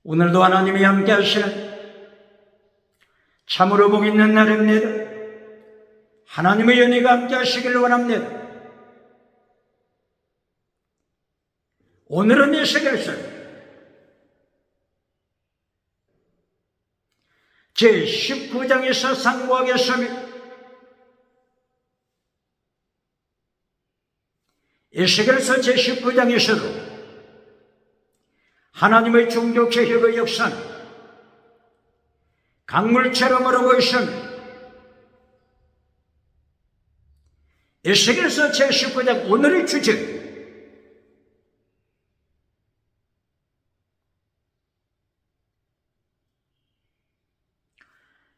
오늘도 하나님이 함께 하시는 참으로 복 있는 날입니다. 하나님의 은혜가 함께 하시길 원합니다. 오늘은 에스겔서 제19장에서 상고하겠습니다. 에스겔서 제19장에서도 하나님의 종교개혁의 역사는 강물처럼 흐르고 있습니다. 에스겔서 제19장 오늘의 주제,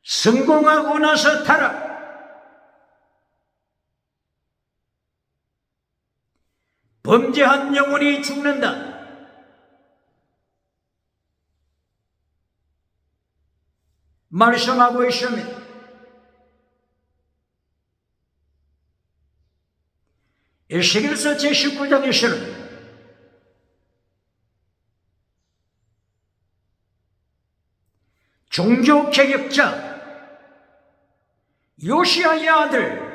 성공하고 나서 타락. 범죄한 영혼이 죽는다. 말씀하고 있습니다. 에스겔서 제19장에서는 종교개혁자 요시야의 아들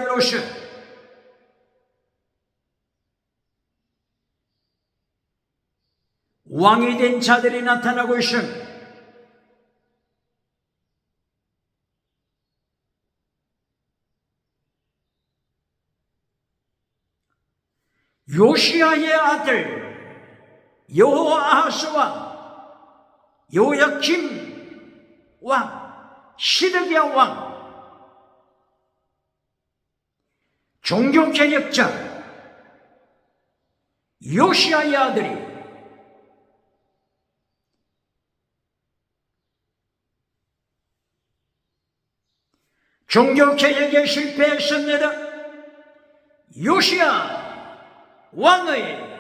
로스, 왕이 된 자들이 나타나고 있습니다. 요시야의 아들 여호아하스 왕, 요야kim 왕, 시드기야 왕, 종교개혁자 요시야의 아들이 종교개혁에 실패했습니다. 요시야 왕의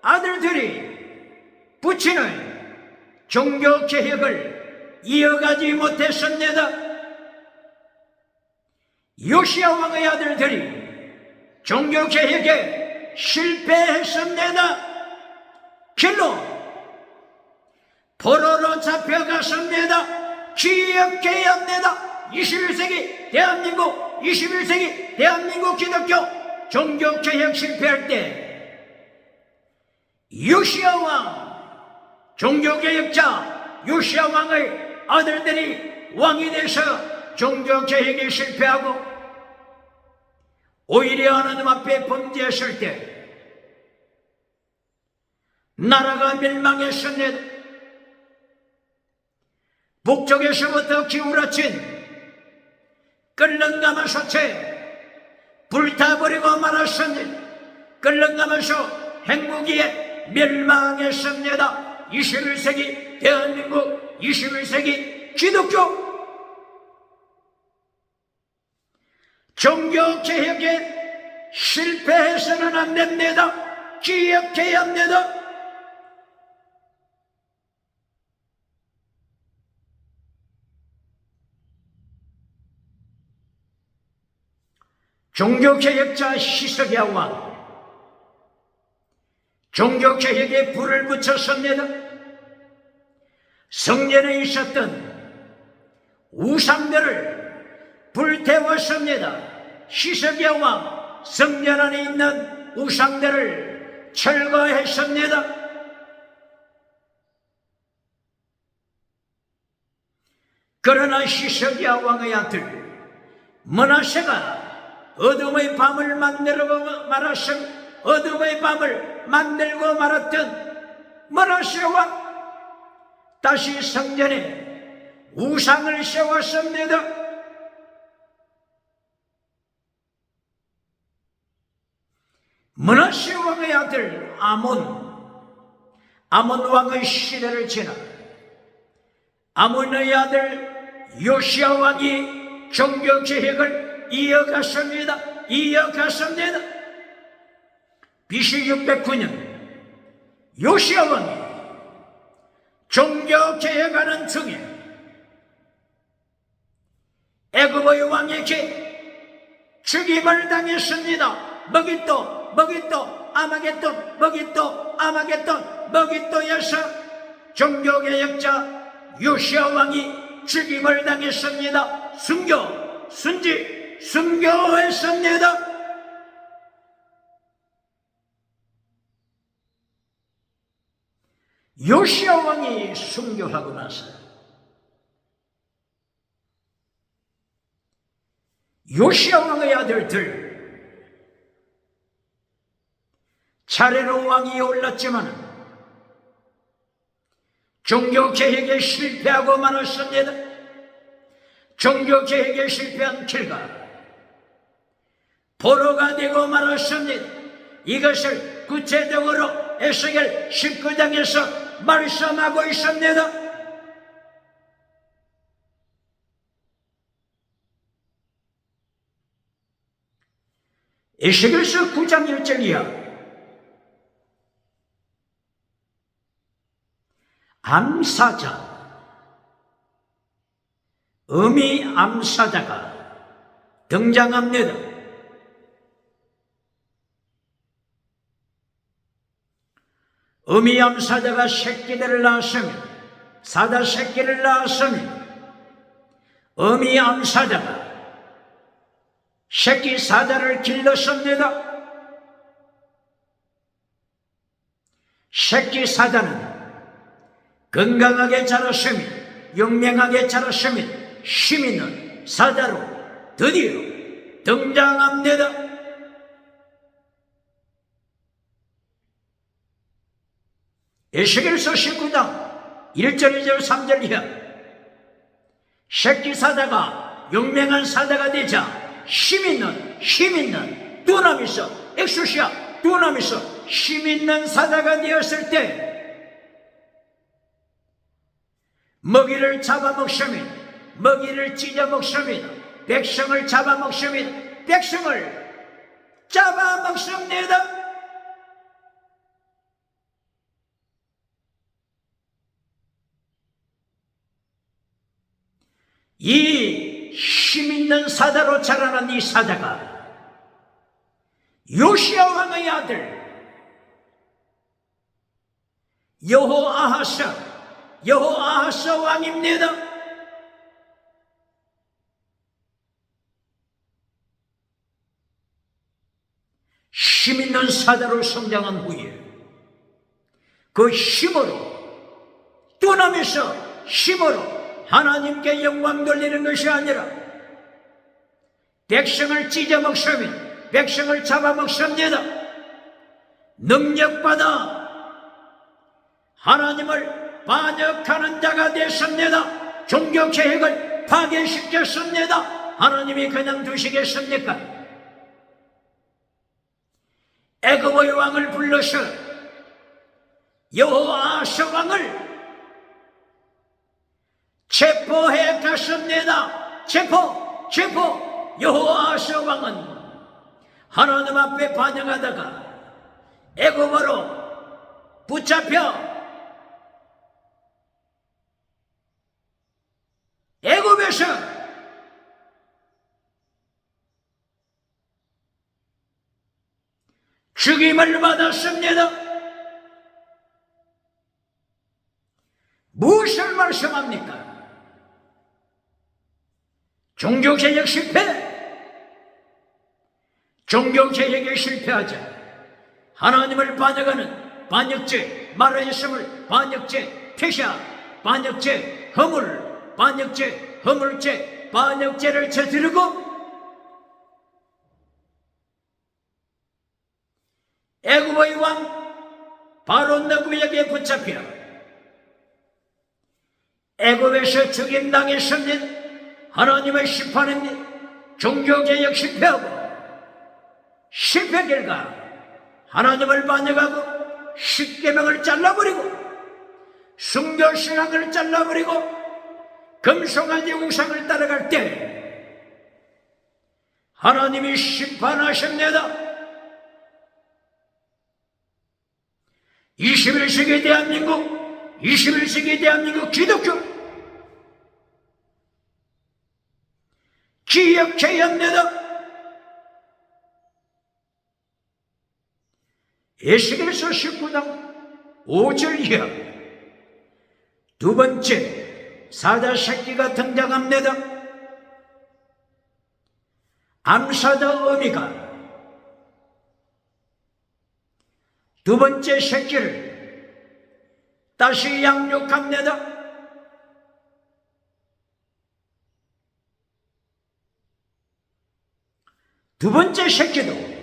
아들들이 붙이는 종교개혁을 이어가지 못했습니다. 요시야 왕의 아들들이 종교개혁에 실패했습니다. 길로 포로로 잡혀갔습니다. 기억해야 21세기 대한민국, 21세기 대한민국 기독교 종교개혁 실패할 때 요시야 왕, 종교개혁자 요시야 왕의 아들들이 왕이 돼서 종교개혁에 실패하고 오히려 하나님 앞에 범죄했을 때 나라가 멸망했습니다. 북쪽에서부터 기울어진 끓는 가마솥에 불타버리고 말았습니다. 끓는 가마솥 행복이 멸망했습니다. 21세기 대한민국, 21세기 기독교 종교개혁에 실패해서는 안 됩니다. 기억해야 합니다. 종교개혁자 히스기야 왕, 종교개혁에 불을 붙였습니다. 성전에 있었던 우상들을 불태웠습니다. 히스기야 왕 성전 안에 있는 우상들을 철거했습니다. 그러나 히스기야 왕의 아들 므낫세가 어둠의 밤을 만들고 말았음, 어둠의 밤을 만들고 말았던 므낫세 왕 다시 성전에 우상을 세웠습니다. 므낫세 왕의 아들 아몬 왕의 시대를 지나 아몬의 아들 요시야 왕이 종교개혁을 이어갔습니다. BC 609년 요시야 왕이 종교개혁하는 중에 애굽의 왕에게 죽임을 당했습니다. 머깃도 머깃도 아마겟돈 머깃도 아마겟돈 머깃도에서 종교개혁자 요시야 왕이 죽임을 당했습니다. 순교했습니다. 요시야 왕이 순교하고 나서 요시야 왕의 아들들 차례로 왕이 올랐지만 종교개혁에 실패하고 말았습니다. 종교개혁에 실패한 결과 포로가 되고 말았습니다. 이것을 구체적으로 에스겔 19장에서 말씀하고 있습니다. 에스겔서 9장 1절이야. 암사자, 어미 암사자가 등장합니다. 어미 암사자가 새끼들을 낳았으면, 사자 새끼를 낳았으면 어미 암사자가 새끼 사자를 길렀습니다. 새끼 사자는 건강하게 자랐으며 용맹하게 자랐으며 힘 있는 사자로 드디어 등장합니다. 에스겔서 19장 1절 2절 3절 이하 새끼 사자가 용맹한 사자가 되자 힘 있는 두나미스 엑소시아 두나미스 힘 있는 사자가 되었을 때 먹이를 잡아먹습니다. 먹이를 찢어먹습니다. 백성을 잡아먹습니다. 백성을 잡아먹습니다. 이 힘있는 사자로 자라난 이 사자가 요시야 왕의 아들 여호아하스 왕입니다. 힘있는 사자로 성장한 후에 그 힘으로 두나미서 힘으로 하나님께 영광 돌리는 것이 아니라 백성을 찢어먹습니다. 백성을 잡아먹습니다. 능력받아 하나님을 반역하는 자가 됐습니다. 종교개혁을 파괴시켰습니다. 하나님이 그냥 두시겠습니까? 애굽의 왕을 불러서 여호아스 왕을 체포해 갔습니다. 체포. 여호아스 왕은 하나님 앞에 반역하다가 애굽으로 붙잡혀 애굽에서 죽임을 받았습니다. 무엇을 말씀합니까? 종교개혁 실패. 종교개혁에 실패하자 하나님을 반역하는 반역죄, 말하였음을 반역죄, 폐샤, 반역죄, 허물죄, 반역죄를 저지르고 애굽의 왕 바로 느부에게 붙잡혀 애굽에서 죽임당했습니다. 하나님의 심판입니다. 종교개혁 실패하고 실패 결과 하나님을 반역하고 십계명을 잘라버리고 순교신앙을 잘라버리고 금송아지 우상을 따라갈 때 하나님이 심판하십니다. 21세기 대한민국 기독교 기억해야 합니다. 에스겔서 19장 5절 이하 두 번째 사자 새끼가 등장합니다. 암사자 어미가 두 번째 새끼를 다시 양육합니다. 두 번째 새끼도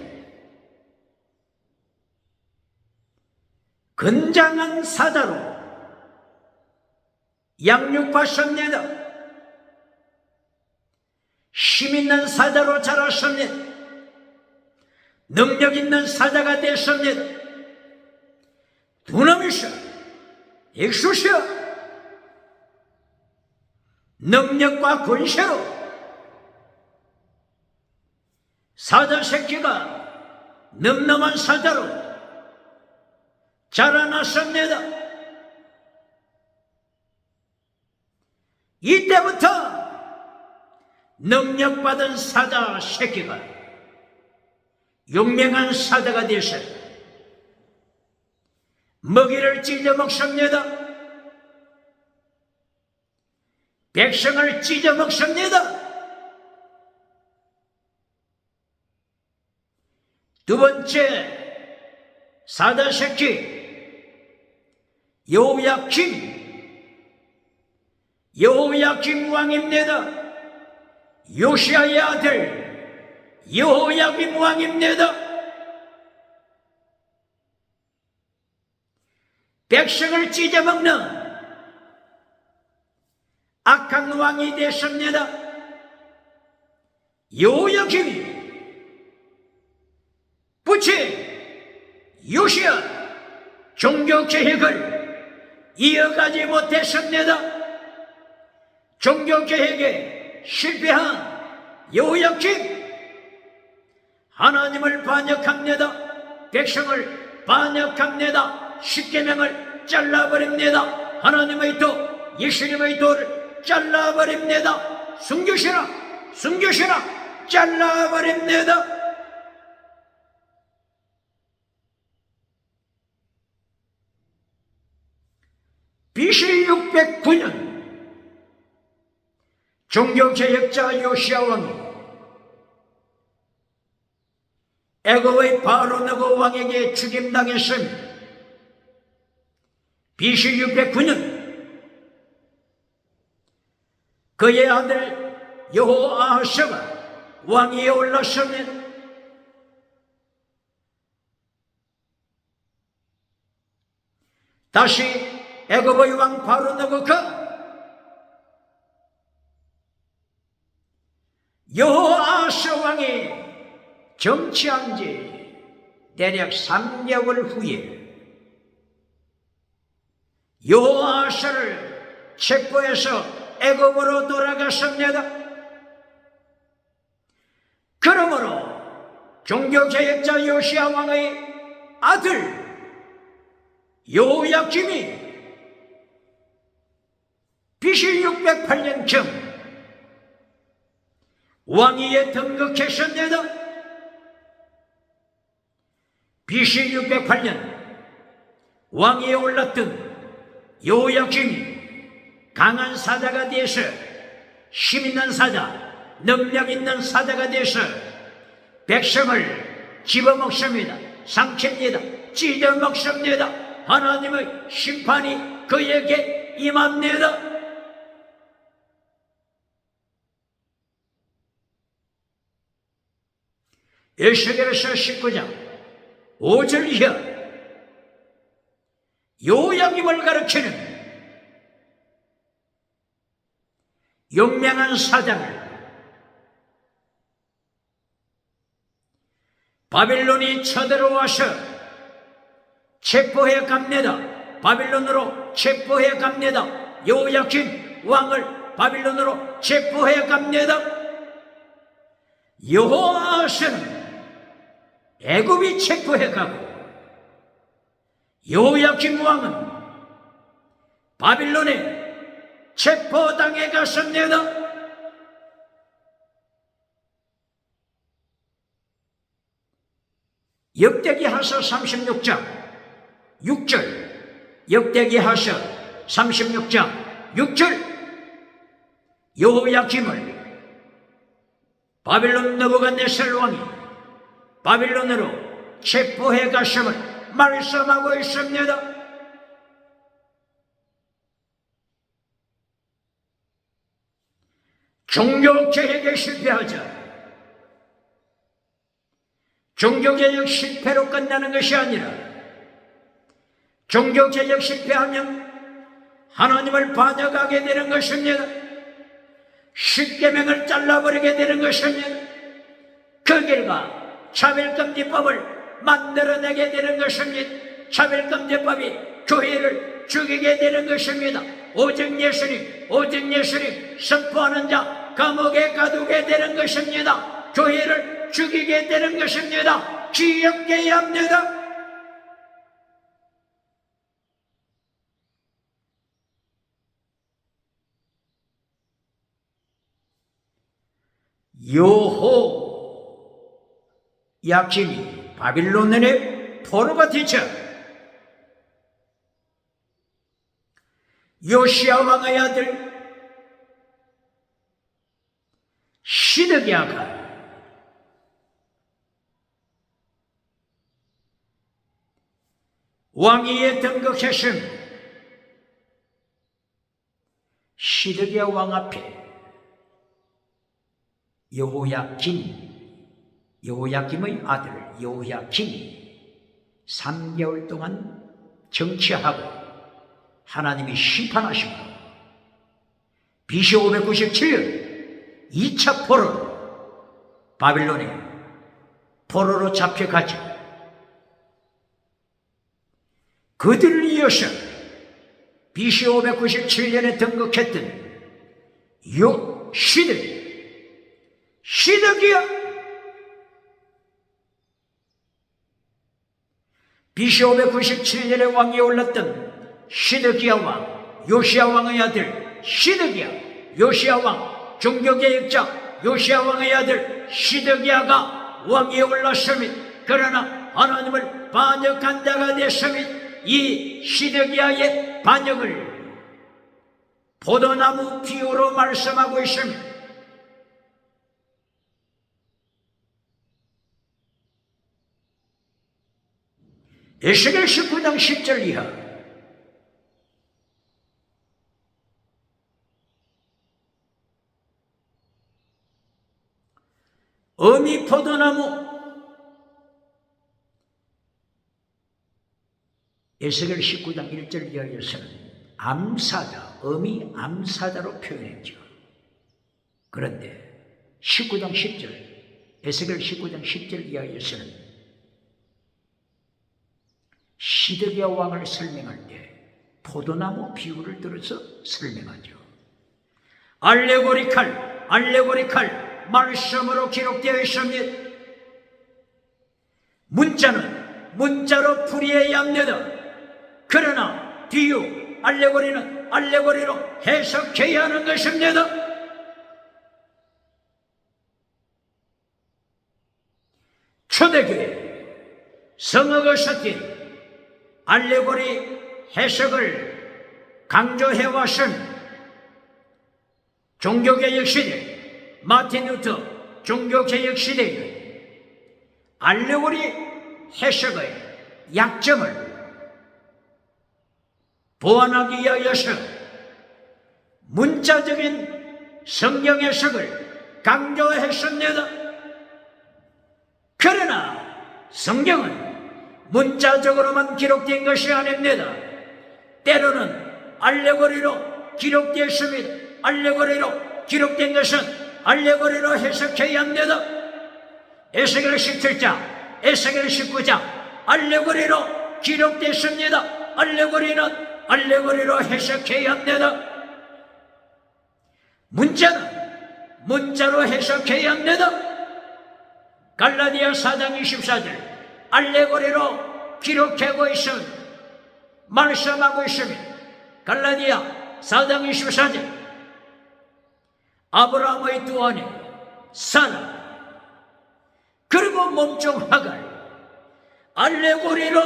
건장한 사자로 양육받습니다. 힘있는 사자로 자랐습니다. 능력 있는 사자가 됐습니다. 두나미셔, 엑소셔, 능력과 권세로 사자 새끼가 늠름한 사자로 자라났습니다. 이때부터 능력받은 사자 새끼가 용맹한 사자가 되어서 먹이를 찢어 먹습니다. 백성을 찢어 먹습니다. 두 번째 사자 새끼 여호야김 왕입니다. 요시야의 아들 여호야김 왕입니다. 백성을 찢어먹는 악한 왕이 됐습니다. 여호야김이 부치 요시야 종교개혁을 이어가지 못했습니다. 종교개혁에 실패한 여호야김 하나님을 반역합니다. 백성을 반역합니다. 십계명을 잘라버립니다. 하나님의 도, 예수님의 도를 잘라버립니다. 순교시라 잘라버립니다. BC 609년 종교개혁자 요시야 왕이 애굽의 바로느고 왕에게 죽임당했습니다. BC 609년 그의 아들 여호아하스가 왕위에 올랐습니다. 다시 애굽의 왕 바로느고가 여호아하스 왕이 정치한 지 대략 3개월 후에 여호아하스를 체포해서 애굽으로 돌아갔습니다. 그러므로 종교개혁자 요시야 왕의 아들 여호야김이 BC 608년경 왕위에 등극했습니다. BC 608년 왕위에 올랐던 여호야김이 강한 사자가 되어서 힘있는 사자, 능력 있는 사자가 되어서 백성을 집어먹습니다. 삼킵니다. 찢어먹습니다. 하나님의 심판이 그에게 임합니다. 에스겔서 19장 5절 이하 여호야김을 가르치는 용맹한 사장을 바빌론이 쳐들어와서 체포해 갑니다. 바빌론으로 체포해 갑니다. 여호야김 왕을 바빌론으로 체포해 갑니다. 여호아하스는 애굽이 체포해 가고 여호야김 왕은 바빌론에 체포당해 갔습니다. 역대기하서 36장 6절, 역대기하서 36장 6절, 여호야김을 바빌론 느부갓네살 왕이 바빌론으로 체포해 갔음을 말씀하고 있습니다. 종교개혁에 실패하자. 종교개혁 실패로 끝나는 것이 아니라 종교개혁 실패하면 하나님을 반역하게 되는 것입니다. 십계명을 잘라버리게 되는 것입니다. 그 결과 차별금지법을 만들어내게 되는 것입니다. 차별금지법이 교회를 죽이게 되는 것입니다. 오직 예수님 선포하는 자 감옥에 가두게 되는 것입니다. 교회를 죽이게 되는 것입니다. 기억해야 합니다. 여호야김이 바빌론의 포로가 되자 요시야 왕의 아들 시드기야가 왕위에 등극했음. 시드기야 왕 앞에 여호야김의 아들 여호야김이 3개월 동안 정치하고 하나님이 심판하시고 BC 597년 2차 포로로 바빌론에 포로로 잡혀가죠. 그들을 이어서 BC 597년에 등극했던 시드기야 BC 597년에 왕위에 올랐던 시드기야 왕, 요시야 왕의 아들 시드기야, 요시야 왕, 종교개혁자 요시야 왕의 아들 시드기야가 왕위에 올랐습니다. 그러나 하나님을 반역한 자가 됐습니다. 이 시드기야의 반역을 포도나무 비유로 말씀하고 있습니다. 에스겔 19장 10절 이하. 어미 포도나무. 에스겔 19장 1절 이하에서는 암사자, 어미 암사자로 표현했죠. 그런데 19장 10절, 에스겔 19장 10절 이하에서는 시드기야 왕을 설명할 때 포도나무 비유를 들어서 설명하죠. 알레고리칼 말씀으로 기록되어 있습니다. 문자는 문자로 풀이해야 합니다. 그러나 비유, 알레고리는 알레고리로 해석해야 하는 것입니다. 초대교회 성어가 섞인 알레고리 해석을 강조해왔은 종교개혁 시대, 마틴 루터 종교개혁 시대에 알레고리 해석의 약점을 보완하기 위하여서 문자적인 성경 해석을 강조했습니다. 그러나 성경은 문자적으로만 기록된 것이 아닙니다. 때로는 알레고리로 기록되었습니다. 알레고리로 기록된 것은 알레고리로 해석해야 합니다. 에스겔 17장, 에스겔 19장 알레고리로 기록됐습니다. 알레고리는 알레고리로 해석해야 합니다. 문자는 문자로 해석해야 합니다. 갈라디아 4장 24절 알레고리로 기록하고 있습니다. 말씀하고 있습니다. 갈라디아 4장 24절 아브라함의 두 아내 사라 그리고 몸종 하갈 알레고리로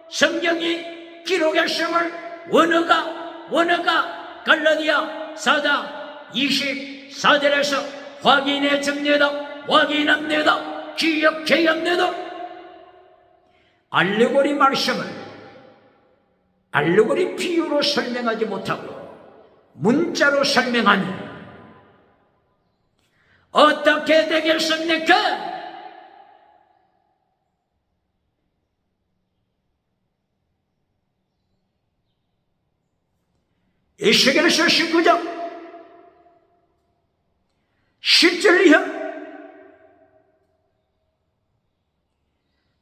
성경이 기록했음을 원어가 갈라디아 4장 24절에서 확인해 줍니다. 확인합니다. 기억해야 합니다. 알레고리 말씀을 알레고리 비유로 설명하지 못하고 문자로 설명하니 어떻게 되겠습니까? 에스겔서 19장 10절 이하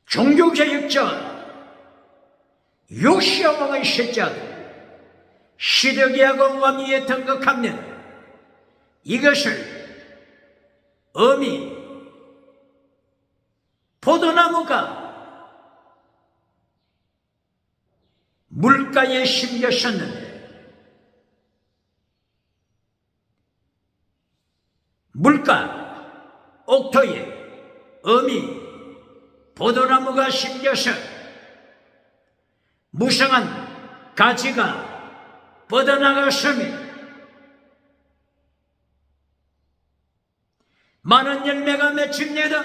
종교개혁자 요시야 왕의 셋째 아들 시드기야가 왕위에 등극합니다. 이것을 어미 포도나무가 물가에 심겼었는데 물가 옥토에 어미 포도나무가 심겨서 무성한 가지가 뻗어나갔으며 많은 열매가 맺힙니다.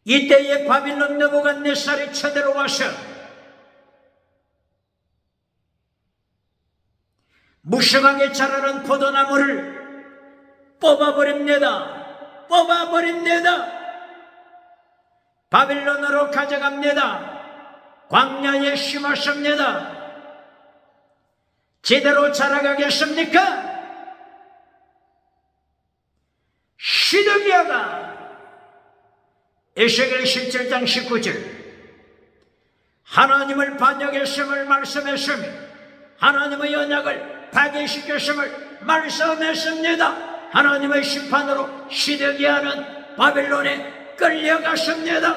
이때에 바빌론 느부갓네살이 쳐들어와서 무성하게 자라는 포도나무를 뽑아버립니다. 바빌론으로 가져갑니다. 광야에 심었습니다. 제대로 자라가겠습니까? 시드기야가 에스겔 17장 19절 하나님을 반역했음을 말씀했으며 하나님의 언약을 파괴시켰음을 말씀했습니다. 하나님의 심판으로 시드기야는 바빌론에 끌려갔습니다.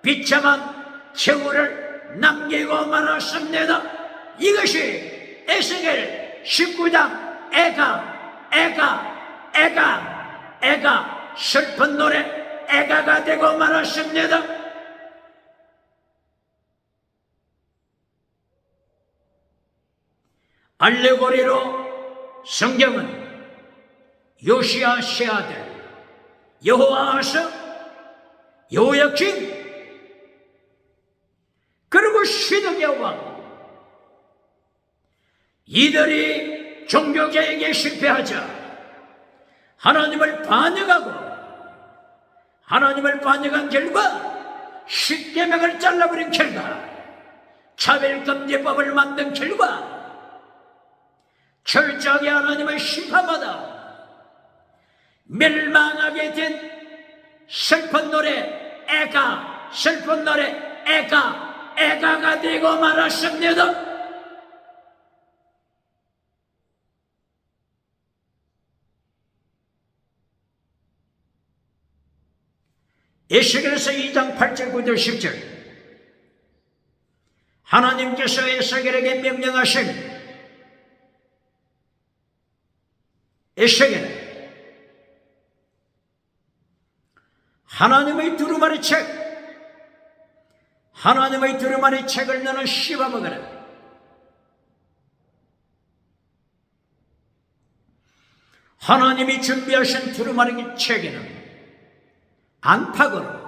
비참한 최후를 남기고 말았습니다. 이것이 에스겔 19장 애가 슬픈 노래 애가가 되고 말았습니다. 알레고리로 성경은 요시야 세 아들 여호아하스, 여호야kim 그리고 시드기야 왕 이들이 종교개혁에 실패하자 하나님을 반역한 결과 십계명을 잘라버린 결과 차별금지법을 만든 결과 철저하게 하나님의 심판받아 멸망하게 된 슬픈 노래 애가가 되고 말았습니다. 에스겔서 2장 8절 9절 10절 하나님께서 에스겔에게 명령하신 에스겔 하나님의 두루마리 책을 너는 씹어먹어라. 하나님이 준비하신 두루마리 책에는 안팎으로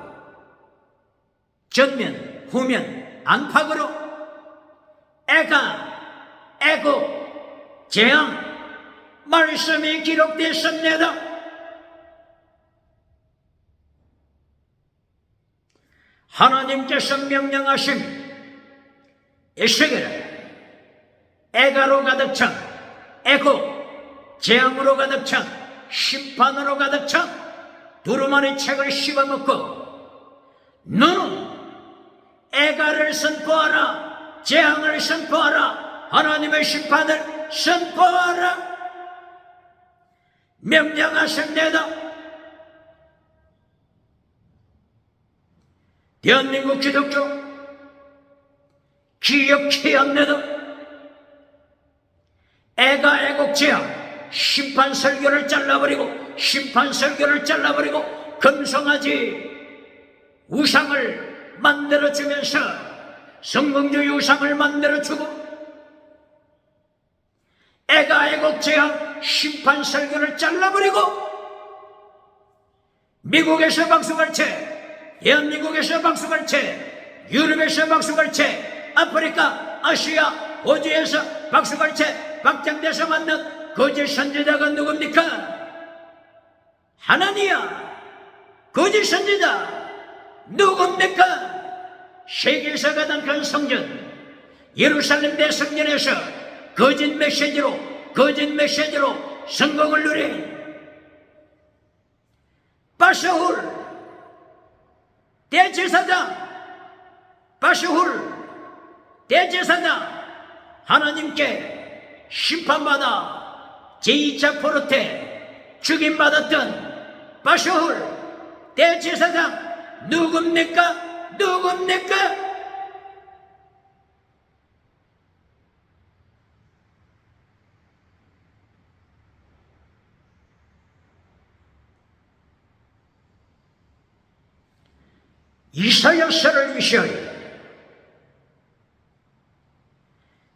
전면 후면 안팎으로 애고 재앙 말씀이 기록됐습니다. 하나님께서 명령하신 에스겔은 애가로 가득 찬 애고 재앙으로 가득 찬 심판으로 가득 찬 두루마리 책을 씹어먹고 너는 애가를 선포하라, 재앙을 선포하라, 하나님의 심판을 선포하라 명령하십니다. 대한민국 기독교 기억해야 합니다. 애가 애국 재앙 심판 설교를 잘라버리고 심판 설교를 잘라버리고 금송아지 우상을 만들어주면서 성공주의 우상을 만들어주고 애가 애곡제한 심판 설교를 잘라버리고 미국에서 방송할 채, 대한민국에서 방송할 채, 유럽에서 방송할 채, 아프리카, 아시아, 호주에서 방송할 채 확장돼서 만난 거짓 선지자가 누굽니까? 하나니야. 거짓 선지자 누굽니까? 세계에서 가장 큰 성전 예루살렘 대성전에서 거짓 메시지로 성공을 누린 바샤훌 대제사장, 바샤훌 대제사장 하나님께 심판받아 제2차 포로 때 죽임받았던 바샤훌 대제사장 누굽니까? 이사야서를 위시하여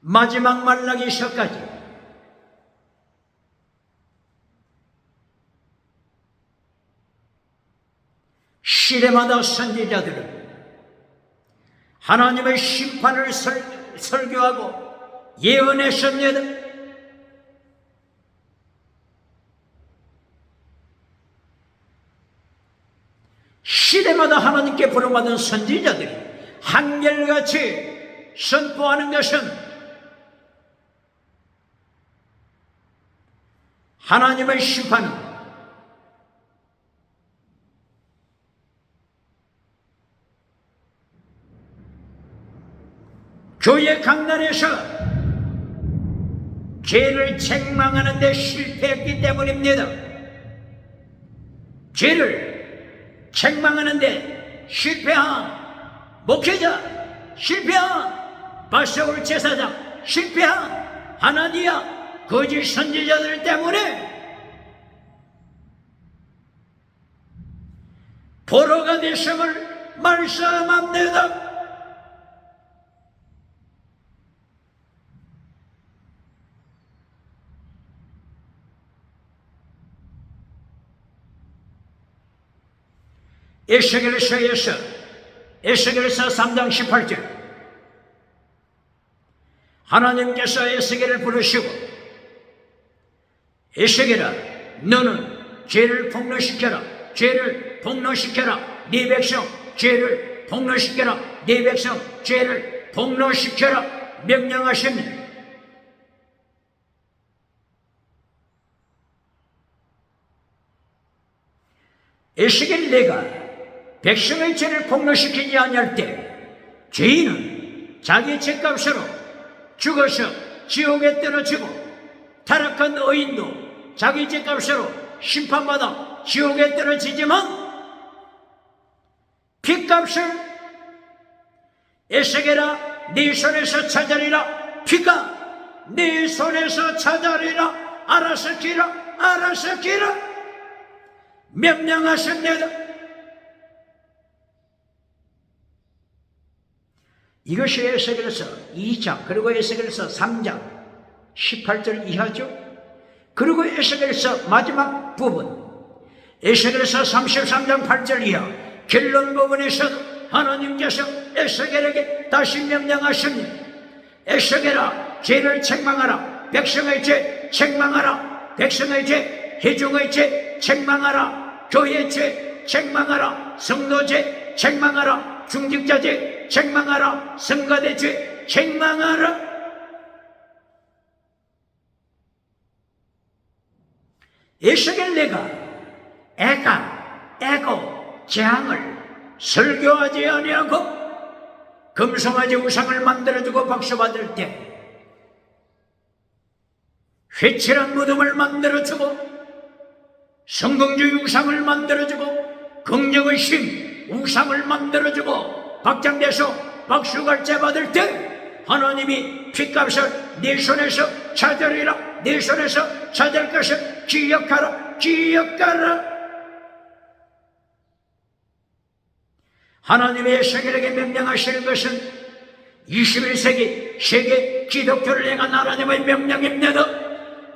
마지막 말라기서까지 시대마다 선지자들은 하나님의 심판을 설교하고 예언했습니다. 시대마다 하나님께 부름받은 선지자들이 한결같이 선포하는 것은 하나님의 심판은 교회 강단에서 죄를 책망하는 데 실패했기 때문입니다. 죄를 책망하는 데 실패한 목회자, 실패한 바샤울 제사장, 실패한 하나니아 거짓 선지자들 때문에 포로가 됐음을 말씀합니다. 에스겔서에서 3장 18절 하나님께서 에스겔을 부르시고 에스겔아 너는 죄를 폭로시켜라 네 백성 죄를 폭로시켜라 네 백성 죄를 폭로시켜라 명령하십니다. 에스겔이 내가 백성의 죄를 폭로시키지 아니할 때 죄인은 자기 죄값으로 죽어서 지옥에 떨어지고 타락한 의인도 자기 죄값으로 심판받아 지옥에 떨어지지만 피값을 에스겔아 네 손에서 찾아리라 피가 네 손에서 찾아리라 알아서 기라 명령하십니다. 이것이 에스겔서 2장 그리고 에스겔서 3장 18절 이하죠. 그리고 에스겔서 마지막 부분 에스겔서 33장 8절 이하 결론 부분에서 하나님께서 에스겔에게 다시 명령하십니다. 에스겔아 죄를 책망하라 백성의 죄 책망하라 백성의 죄 회중의 죄 책망하라 교회 죄 책망하라 성도 죄 책망하라 중직자 죄 책망하라 성가대 죄 책망하라. 에스겔 내가 애고 재앙을 설교하지 아니하고 금송아지 우상을 만들어주고 박수받을 때 회칠한 무덤을 만들어주고 성공주의 우상을 만들어주고 긍정의 심 우상을 만들어주고 박장대소 박수갈채 받을 때 하나님이 핏값을 네 손에서 찾으리라. 네 손에서 찾을 것을 기억하라. 기억하라. 하나님의 세계에게 명령하시는 것은 21세기 세계 기독교를 향한 하나님의 명령입니다.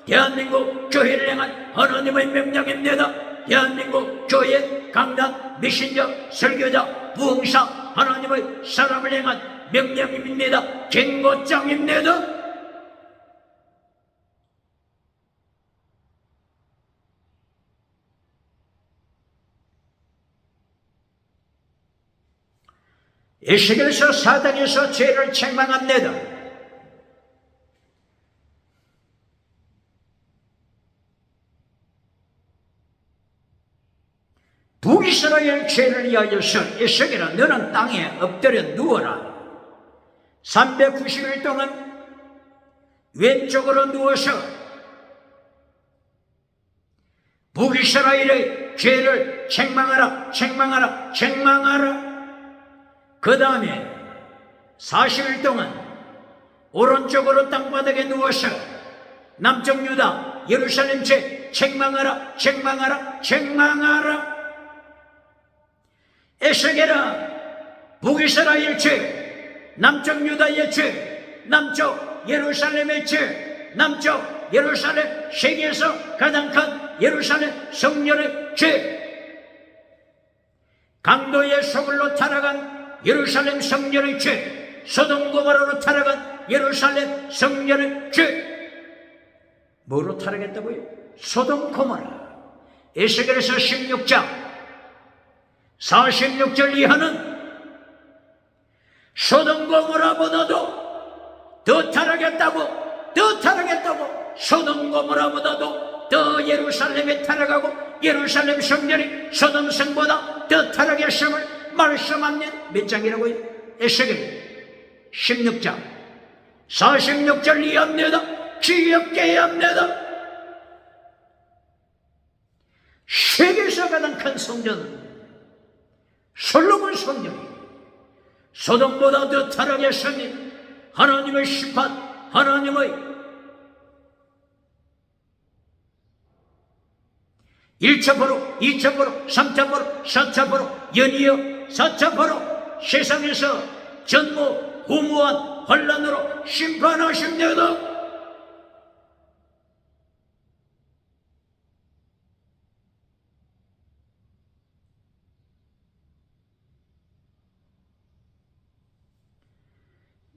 대한민국 교회를 향한 하나님의 명령입니다. 대한민국 교회, 강단, 메신저, 설교자, 부흥사, 하나님의 사람을 향한 명령입니다. 경고장입니다. 에스겔서 4장에서 죄를 책망합니다. 북이스라엘 죄를 위하여서 에스겔아 너는 땅에 엎드려 누워라. 390일 동안 왼쪽으로 누워서 북이스라엘의 죄를 책망하라. 책망하라. 책망하라. 그 다음에 40일 동안 오른쪽으로 땅바닥에 누워서 남쪽 유다 예루살렘 죄 책망하라. 책망하라. 책망하라. 에스겔아 북이스라엘 죄, 남쪽 유다의 죄, 남쪽 예루살렘의 죄, 남쪽 예루살렘 세계에서 가장 큰 예루살렘 성전의 죄, 강도의 소굴로 타락한 예루살렘 성전의 죄, 소돔 고모라로 타락한 예루살렘 성전의 죄. 뭐로 타락했다고요? 소돔 고모라. 에스겔에서 16장 46절 이하는 소돔 고모라보다도 더 타락했다고, 더 타락했다고, 소돔 고모라보다도 더 예루살렘에 타락하고 예루살렘 성전이 소돔 성보다 더 타락했음을 말씀합니다. 몇 장이라고요? 에스겔 16장 46절 이하입니다. 기억해야 합니다. 세계에서 가장 큰 성전은 솔로몬 성전이 소돔보다 더 타락했으니 하나님의 심판, 하나님의 1,000%, 2,000%, 3,000%, 4,000%, 연이어 4,000% 세상에서 전무, 후무한 환란으로 심판하십니다.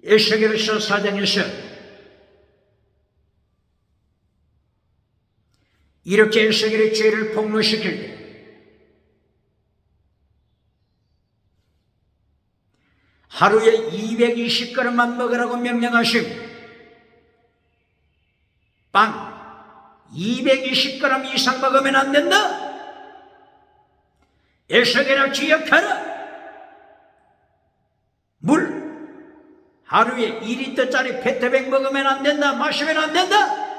에스겔서 4장에서 이렇게 에스겔의 죄를 폭로시킬 때 하루에 220g만 먹으라고 명령하시고 빵 220g 이상 먹으면 안 된다. 에스겔아 기억하라. 물 하루에 2리터짜리 페트병 먹으면 안 된다. 마시면 안 된다.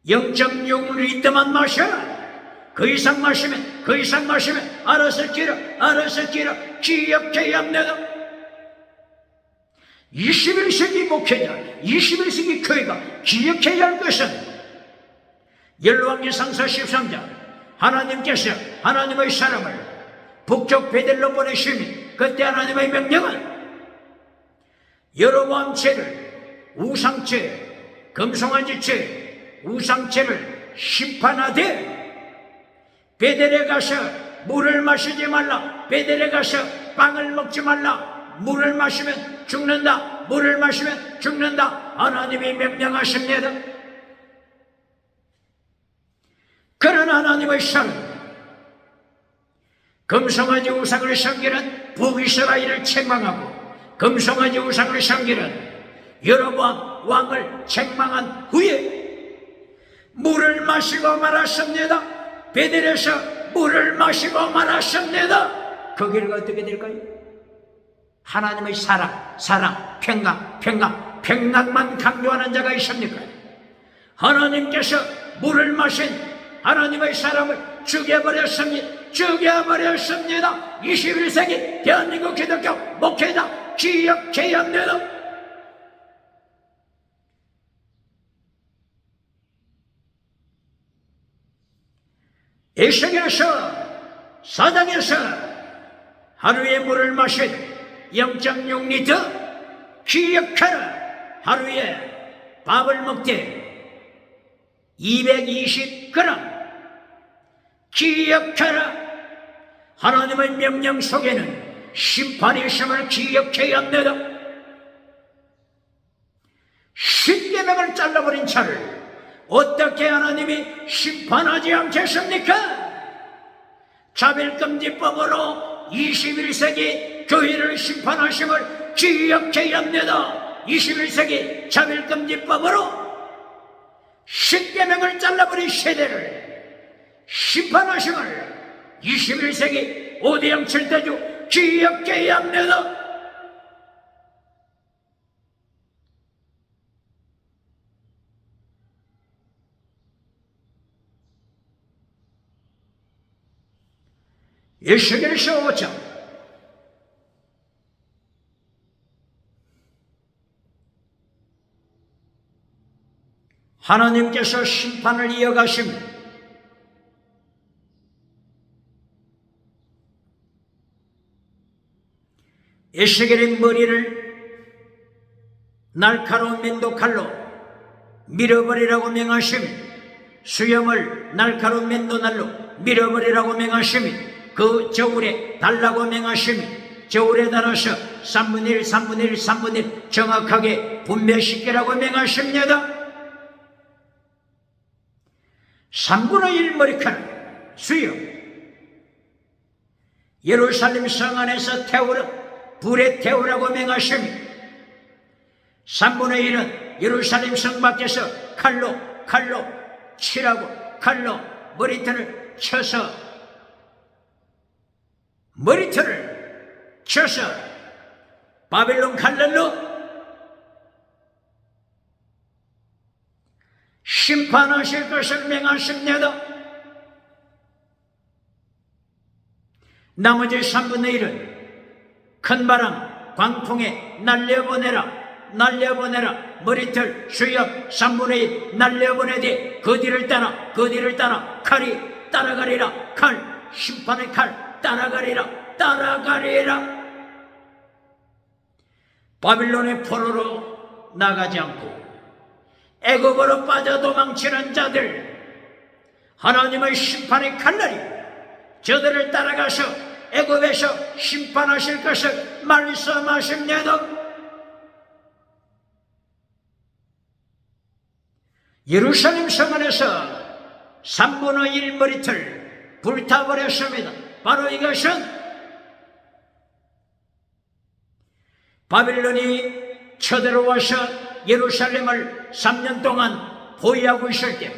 0.6리터만 마셔라. 그 이상 마시면 알아서 길어. 기억해야 합니다. 21세기 목회자, 21세기 교회가 기억해야 할 것은 열왕기상서 13장 하나님께서 하나님의 사람을 북쪽 베델로 보내시니 그때 하나님의 명령은 여로보암 죄를 우상죄, 금송아지죄, 우상죄를 심판하되 베델에 가서 물을 마시지 말라. 베델에 가서 빵을 먹지 말라. 물을 마시면 죽는다. 물을 마시면 죽는다. 하나님이 명령하십니다. 그런 하나님의 사람 금송아지 우상을 섬기는 북이스라엘을 책망하고 금송아지 우상을 섬기는 여로보암 왕을 책망한 후에 물을 마시고 말았습니다. 베델에서 물을 마시고 말았습니다. 그 결과 어떻게 될까요? 하나님의 사랑, 평강만 강조하는 자가 있습니까? 하나님께서 물을 마신 하나님의 사람을 죽여버렸습니다. 21세기 대한민국 기독교 목회자 기억해야 합니다. 에스겔서 4장에서 하루에 물을 마신 0.6리터 기억하라. 하루에 밥을 먹되 220g 기억하라. 하나님의 명령 속에는 심판의 심을 기억해야 합니다. 십계명을 잘라버린 자를 어떻게 하나님이 심판하지 않겠습니까? 자별금지법으로 21세기 교회를 심판하심을 기억해야 합니다. 21세기 자별금지법으로 십계명을 잘라버린 세대를 심판하심을 21세기 5대양 7대주 기억해야 합니다. 에스겔서 5장 하나님께서 심판을 이어가십니다. 에스겔의 머리를 날카로운 맨도칼로 밀어버리라고 명하시며 수염을 날카로운 맨도날로 밀어버리라고 명하시며 그 저울에 달라고 명하시며 저울에 달아서 3분의 1, 3분의 1, 3분의 1 정확하게 분배시키라고 명하십니다. 3분의 1 머리카락 수염 예루살렘 성 안에서 태우라 불에 태우라고 명하시며 3분의 1은 예루살렘 성 밖에서 칼로 치라고 칼로 머리털을 쳐서 바벨론 칼날로 심판하실 것을 명하십니다. 나머지 3분의 1은 큰 바람 광풍에 날려보내라 머리털 수염 3분의 1 날려보내되 그 뒤를 따라 칼이 따라가리라. 칼 심판의 칼 따라가리라. 바빌론의 포로로 나가지 않고 애굽으로 빠져 도망치는 자들 하나님의 심판의 칼날이 저들을 따라가서 애굽에서 심판하실 것을 말씀하십니다. 예루살렘 성 안에서 3분의 1 머리털 불타버렸습니다. 바로 이것은 바빌론이 쳐들어와서 예루살렘을 3년 동안 보유하고 있을 때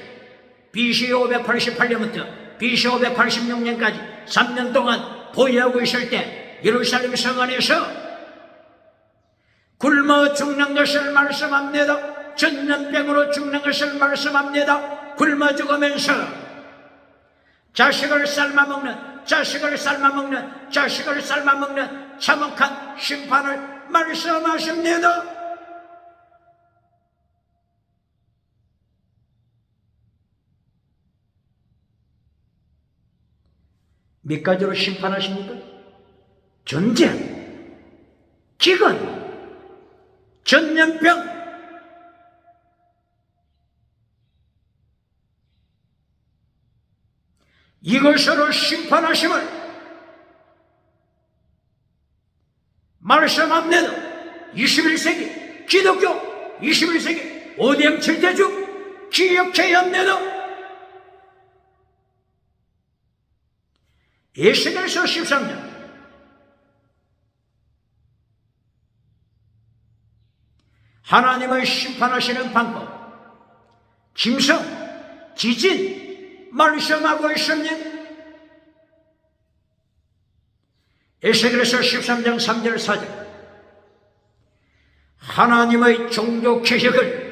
BC 588년부터 BC 586년까지 3년 동안 보유하고 있을 때 예루살렘 성 안에서 굶어 죽는 것을 말씀합니다. 전염병으로 죽는 것을 말씀합니다. 굶어 죽으면서 자식을 삶아먹는 참혹한 심판을 말씀하십니다. 몇 가지로 심판하십니까? 전쟁, 기근, 전염병, 이것으로 심판하심을 말씀합니다. 21세기 기독교 21세기 5대양 7대주 기억해야 합니다. 에스겔서 13장 하나님의 심판하시는 방법 짐승, 지진 말씀하고 있습니다. 에스겔서 13장 3절 4절 하나님의 종교 개혁을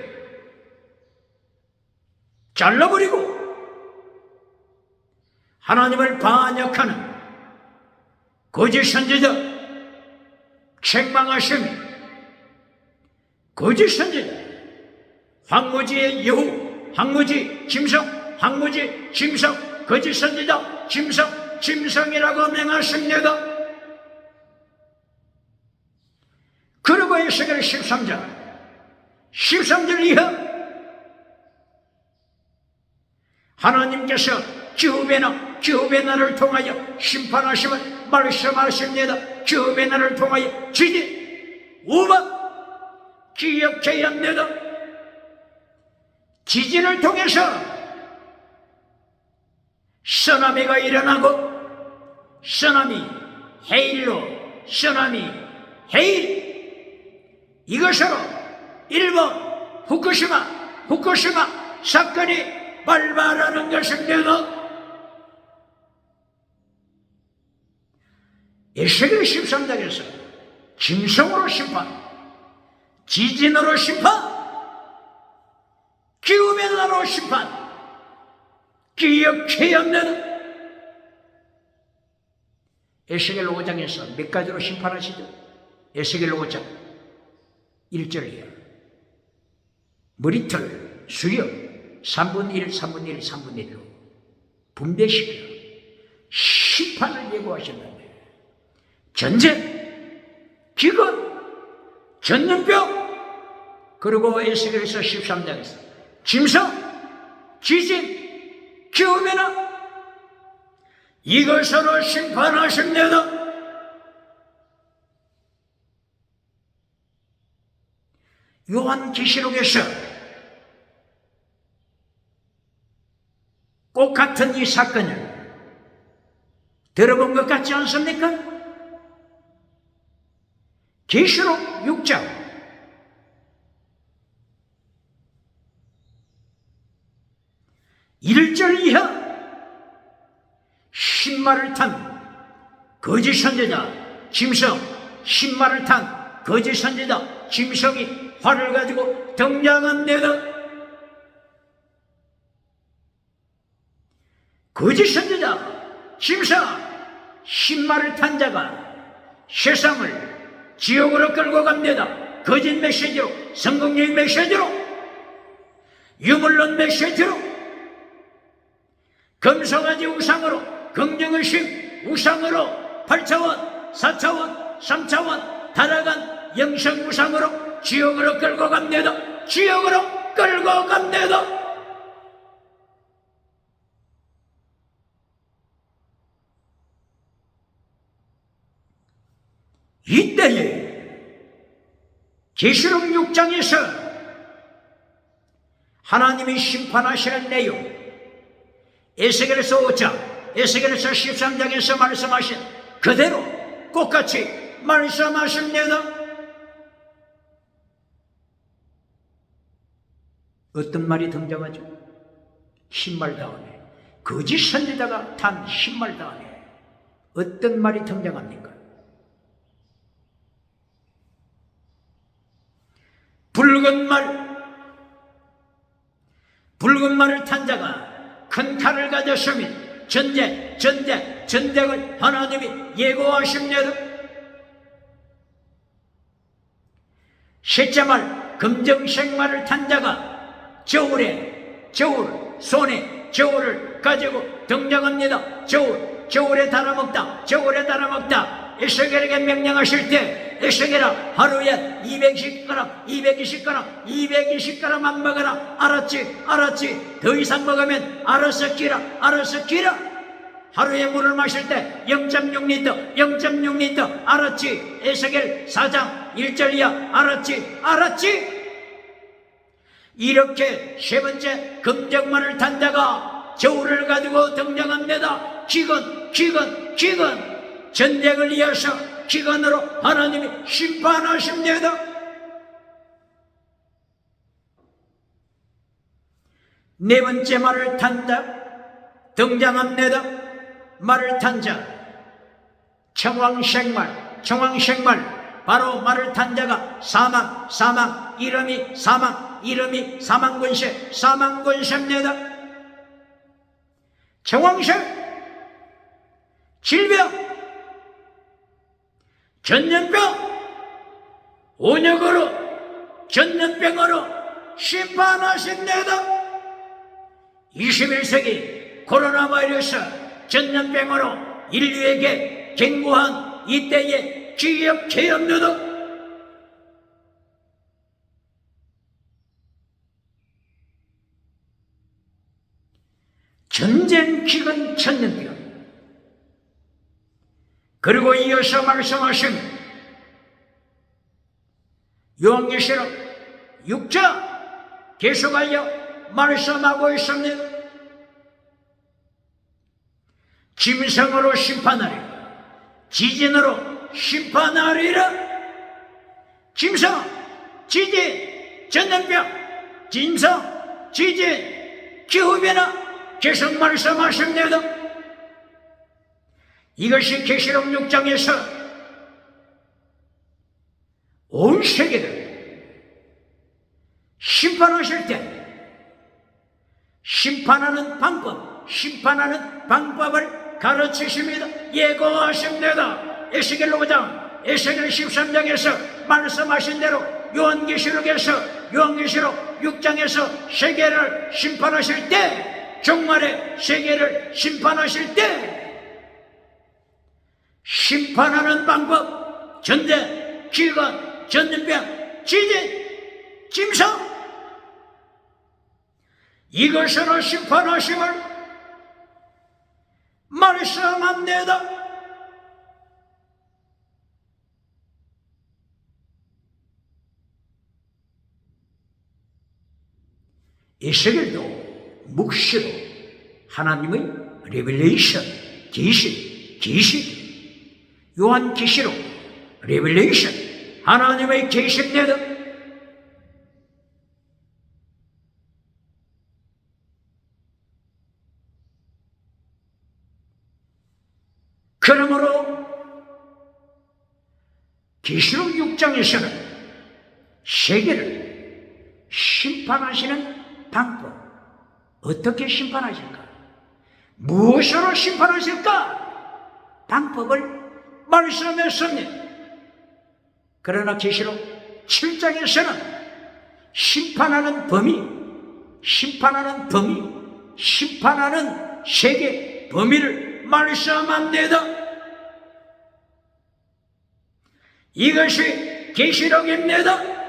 잘라버리고 하나님을 반역하는 거짓 선지자 책망하심이 거짓 선지자 황무지의 여후, 황무지 짐승, 황무지 짐승, 거짓 선지자 짐승이라고 명하십니다. 그리고 에스겔 13절 이하 하나님께서 기후변화 나를 통하여 심판하심을 말씀하십니다. 기후변화를 통하여 지진, 우박 기억해야 합니다. 지진을 통해서 쓰나미가 일어나고 쓰나미, 해일로 쓰나미, 해일 이것으로 일본 후쿠시마 사건이 발발하는 것입니다. 에스겔 13장에서 짐승으로 심판, 지진으로 심판, 기후변화로 심판 기억해야 합니다. 에스겔 5장에서 몇 가지로 심판하시죠? 에스겔 5장 1절이야. 머리털, 수염 3분의 1, 3분의 1, 3분의 1로 분배시켜 심판을 예고하셨는데 전쟁, 기근, 전염병, 그리고 에스겔서 13장에서 짐승, 지진, 기후변화 이것으로 심판하십니다. 요한계시록에서 꼭 같은 이 사건을 들어본 것 같지 않습니까? 계시록 6장 1절 이하 신말을 탄 거짓 선지자 짐승, 신말을 탄 거짓 선지자 짐승이 활을 가지고 등장합니다. 거짓 선지자 짐승, 신말을 탄 자가 세상을 지옥으로 끌고 갑니다. 거짓 메시지로, 성공적인 메시지로, 유물론 메시지로, 금송아지 우상으로, 긍정의식 우상으로, 8차원, 4차원, 3차원 달아간 영성 우상으로 지옥으로 끌고 갑니다. 지옥으로 끌고 갑니다. 이때에 계시록 6장에서 하나님이 심판하시는 내용, 에스겔서 5장, 에스겔서 13장에서 말씀하신 그대로 똑같이 말씀하십니다. 어떤 말이 등장하죠? 신말 다음에, 거짓 선지자가 탄 신말 다음에 어떤 말이 등장합니까? 붉은 말을 탄 자가 큰 칼을 가졌으며 전쟁을 하나님이 예고하십니다. 셋째 말, 금정색 말을 탄 자가 손에 저울을 가지고 등장합니다. 저울에 달아먹다. 에스겔에게 명령하실 때 에스겔아, 하루에 220g만 먹어라. 알았지? 더 이상 먹으면 알아서 끼라. 하루에 물을 마실 때 0.6리터 알았지? 에스겔 4장 1절 이하 알았지? 이렇게 세 번째 금정말을 탄 자가 저울을 가지고 등장합니다. 기근 전쟁을 이어서 기근으로 하나님이 심판하십니다. 네 번째 말을 탄 자 등장합니다. 말을 탄 자 청황색 말 바로 말을 탄 자가 사망 이름이 사망권세입니다. 청황색 질병, 전염병, 온역으로 전염병으로 심판하십니다. 21세기 코로나 바이러스 전염병으로 인류에게 경고한 이때의 기억해옵니다. 전쟁 기근 전염병, 그리고 이어서 말씀하신 요한계시록 6장 계속하여 말씀하고 있습니다. 짐승으로 심판하리라, 지진으로 심판하리라. 짐승, 지진, 전염병, 짐승, 지진, 기후변화 계속 말씀하십니다. 이것이 계시록 6장에서 온 세계를 심판하실 때 심판하는 방법을 가르치십니다. 예고하십니다. 에스겔 5장, 에스겔 13장에서 말씀하신 대로 요한계시록 6장에서 세계를 심판하실 때, 종말의 세계를 심판하실 때 심판하는 방법, 전쟁, 기근, 전염병, 지진, 짐승, 이것으로 심판하심을 말씀합니다. 에스겔도 묵시로 하나님의 레벨레이션, 계시, 요한계시록 레벨레이션, 하나님의 계시입니다. 그러므로 계시록 6장에서는 세계를 심판하시는 방법, 어떻게 심판하실까? 무엇으로 심판하실까? 방법을 말씀했습니다. 그러나 계시록 7장에서는 심판하는 세계 범위를 말씀합니다. 이것이 계시록입니다.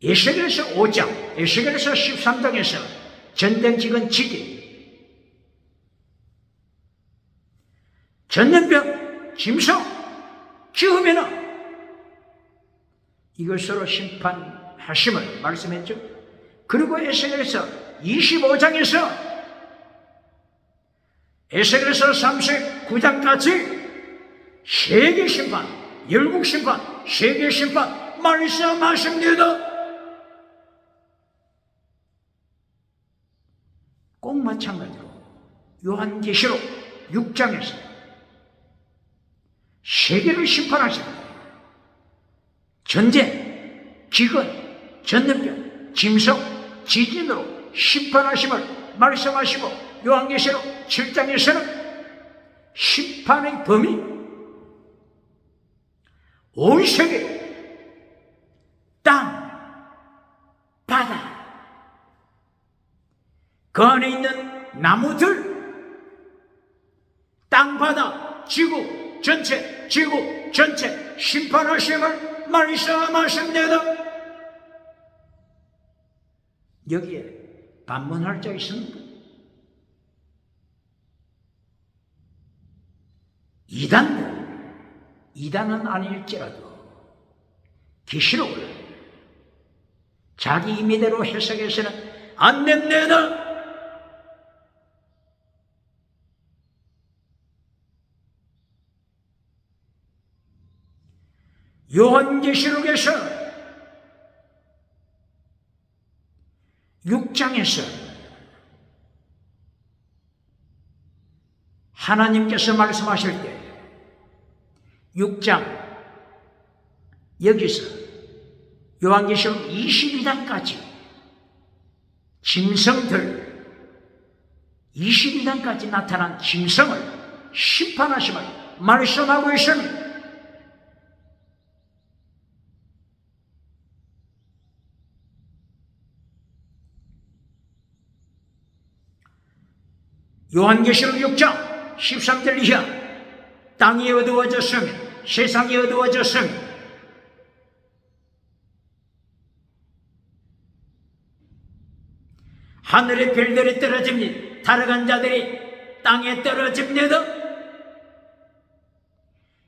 에스겔서 5장, 에스겔서 13장에서 전쟁, 기근, 지진, 전염병, 짐승, 기후변화, 이것으로 심판하심을 말씀했죠. 그리고 에스겔서 25장에서 에스겔서 39장까지 세계 심판, 열국 심판, 세계 심판 말씀하십니다. 꼭 마찬가지로 요한계시록 6장에서 세계를 심판하십니다. 전쟁, 기근, 전염병, 짐승, 지진으로 심판하심을 말씀하시고, 요한계시록 7장에서는 심판의 범위, 온 세계, 땅, 바다, 그 안에 있는 나무들, 땅, 바다, 지구 전체 심판하심을 말씀하십니다. 여기에 반문할 자 있습니까? 이단은 아닐지라도 계시록을 자기 임의대로 해석해서는 안 됩니다. 요한계시록에서 6장에서 하나님께서 말씀하실 때 6장 여기서 요한계시록 22장까지 짐승들 22장까지 나타난 짐승을 심판하심을 말씀하고 있습니다. 요한계시록 6장 13절 이하 땅이 어두워졌으며 세상이 어두워졌으며 하늘의 별들이 떨어집니다. 타락한 자들이 땅에 떨어집니다.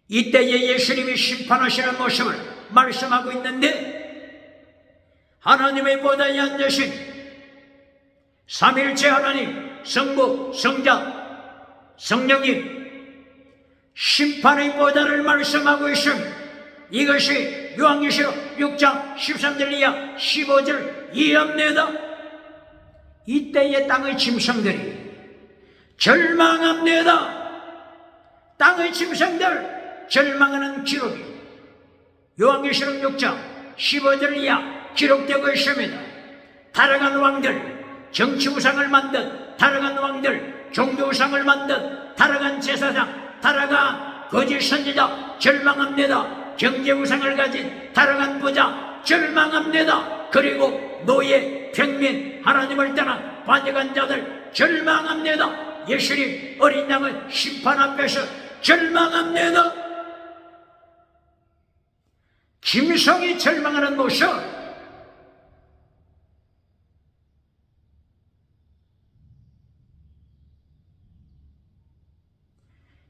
이때에 예수님이 심판하시는 모습을 말씀하고 있는데 하나님의 보좌에 앉으신 삼일체 하나님 성부, 성자, 성령님 심판의 보좌를 말씀하고 있습니다. 이것이 요한계시록 6장 13절 이하 15절 이하입니다. 이때의 땅의 짐승들이 절망합니다. 땅의 짐승들 절망하는 기록이 요한계시록 6장 15절 이하 기록되고 있습니다. 타락한 왕들, 정치 우상을 만든 타락한 왕들, 종교 우상을 만든 타락한 제사장, 타락한 거짓 선지자 절망합니다. 경제 우상을 가진 타락한 부자 절망합니다. 그리고 노예, 평민, 하나님을 떠난 반역한 자들 절망합니다. 예수님 어린 양을 심판 앞에서 절망합니다. 짐승이 절망하는 모습,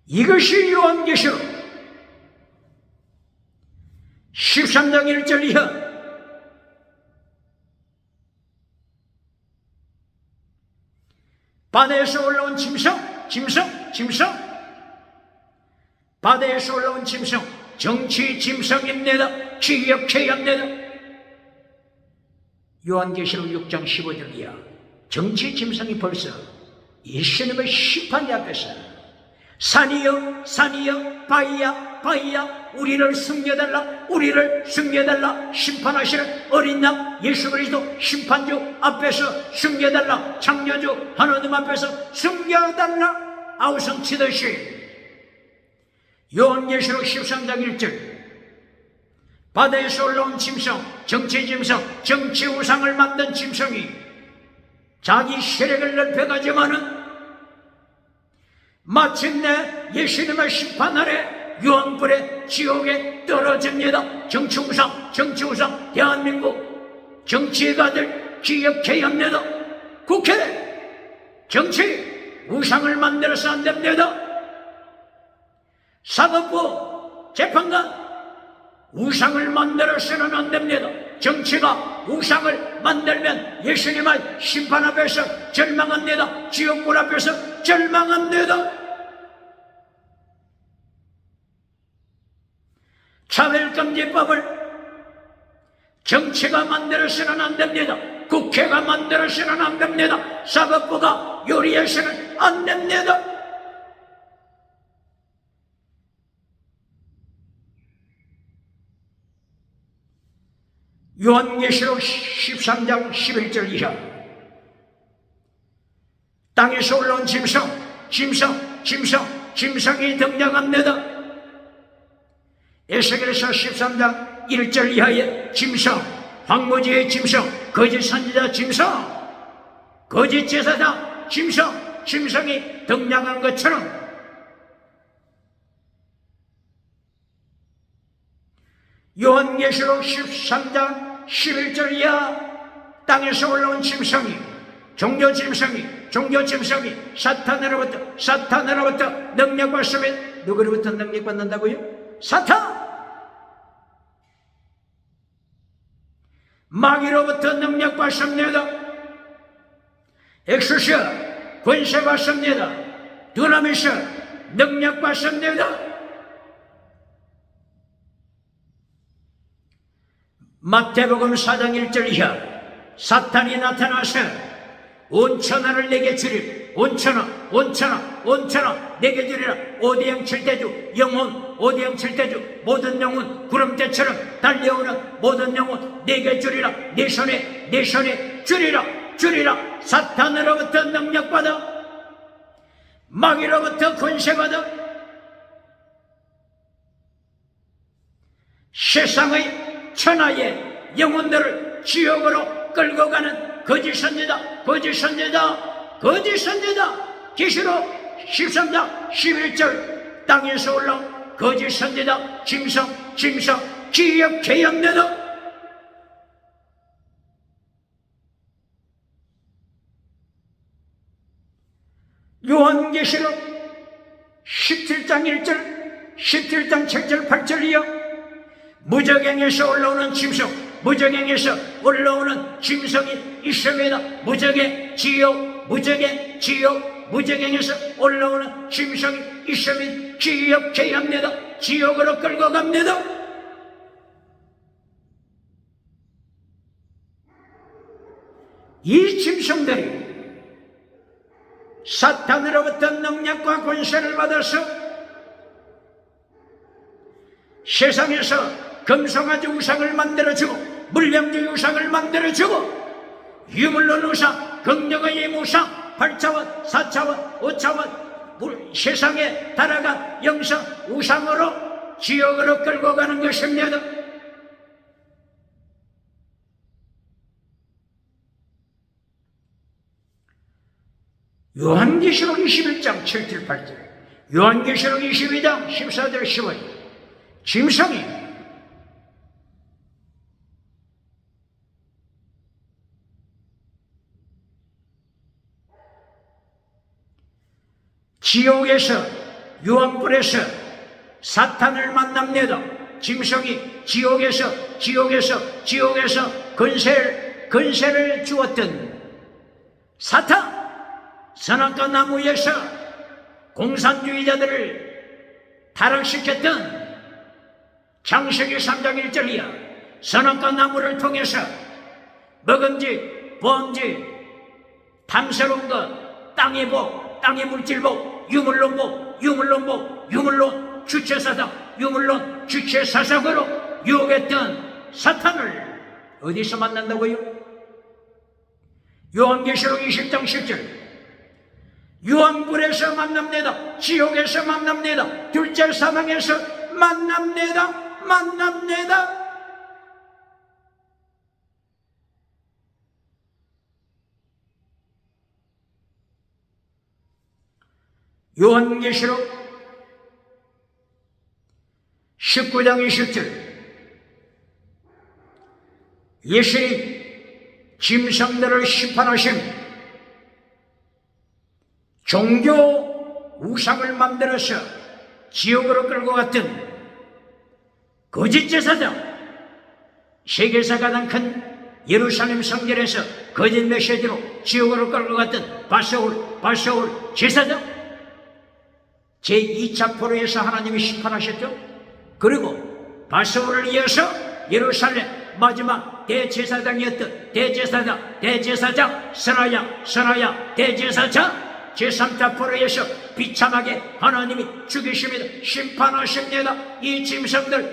이것이 요한계시록 13장 1절 이하 바다에서 올라온 짐승 바다에서 올라온 짐승 정치 짐승입니다. 기억해야 합니다. 요한계시록 6장 15절 이하 정치 짐승이 벌써 예수님의 심판 앞에서 산이여 바위야 우리를 숨겨달라 심판하시는 어린 양 예수 그리스도 심판주 앞에서 숨겨달라 창조주 하나님 앞에서 숨겨달라 아우성 치듯이 요한계시록 13장 1절 바다에서 올라온 짐승 정치 짐승 정치 우상을 만든 짐승이 자기 세력을 넓혀가지만은 마침내 예수님의 심판 아래 유황불의 지옥에 떨어집니다. 정치우상 대한민국 정치가들 기억해야 합니다. 국회 정치 우상을 만들어서 안 됩니다. 사법부 재판관 우상을 만들어서는 안 됩니다. 정치가 우상을 만들면 예수님의 심판 앞에서 절망합니다. 지옥불 앞에서 절망합니다. 차별금지법을 정치가 만들어서는 안 됩니다. 국회가 만들어서는 안 됩니다. 사법부가 요리해서는 안 됩니다. 요한계시록 13장 11절 이하 땅에서 올라온 짐승이 등장합니다. 에스겔서 13장 1절 이하의 짐승, 황무지의 짐승, 거짓 선지자 짐승, 거짓 제사장 짐승이 등장한 것처럼 요한계시록 13장 11절 이하 땅에서 올라온 짐승이 종교 짐승이 사탄으로부터 능력받으면 누구로부터 능력받는다고요? 사탄! 마귀로부터 능력받습니다. 엑소시아 권세받습니다. 두나미스 능력받습니다. 마태복음 4장 1절 이하 사탄이 나타나서 온 천하를 내게 주리라. 온 천하 내게 주리라. 오대영 7대주 영혼 오대영 7대주 모든 영혼 구름대처럼 달려오는 모든 영혼 내게 주리라. 내 손에 주리라. 사탄으로부터 능력받아 마귀로부터 권세받아 세상의 천하의 영혼들을 지옥으로 끌고 가는 거짓 선지자, 거짓 선지자, 거짓 선지자. 계시록 13장 11절 땅에서 올라온 거짓 선지자 짐승 기억해야 합니다. 요한계시록 17장 1절 17장 7절 8절이요 무저갱에서 올라오는 짐승, 무저갱에서 올라오는 짐승이 있습니다. 무저갱 지옥, 무저갱 지옥, 무저갱에서 올라오는 짐승이 있으면 기억해야 합니다. 지옥으로 끌고 갑니다. 이 짐승들이 사탄으로부터 능력과 권세를 받아서 세상에서 금송아지 우상을 만들어주고 물량주 우상을 만들어주고 유물론 우상, 긍정의 힘 우상, 8차원, 4차원, 5차원 세상에 달아간 영성 우상으로 지옥으로 끌고 가는 것입니다. 요한계시록 21장 7절 8절 요한계시록 22장 14절 15절 짐승이 지옥에서 유황불에서 사탄을 만납니다. 짐승이 지옥에서 권세를 주었던 사탄 선악과 나무에서 공산주의자들을 타락시켰던 창세기 3장 1절이야. 선악과 나무를 통해서 먹음직, 보험직, 탐스러운 것, 땅의 복, 땅의 물질복, 유물론복, 유물론 주체사상, 유물론 주체사상으로 유혹했던 사탄을 어디서 만난다고요? 요한계시록 20장 10절 유황불에서 만납니다. 지옥에서 만납니다. 둘째 사망에서 만납니다. 요한계시록 19장 20절 예수님 짐승들을 심판하심 종교 우상을 만들어서 지옥으로 끌고 갔던 거짓 제사장 세계에서 가장 큰 예루살렘 성전에서 거짓 메시지로 지옥으로 끌고 갔던 바세올 제사장 제2차 포로에서 하나님이 심판하셨죠. 그리고 바세올을 이어서 예루살렘 마지막 대제사장이었던 대제사장 선하야 대제사장 제3차 포로에서 비참하게 하나님이 죽이십니다. 심판하십니다. 이 짐승들이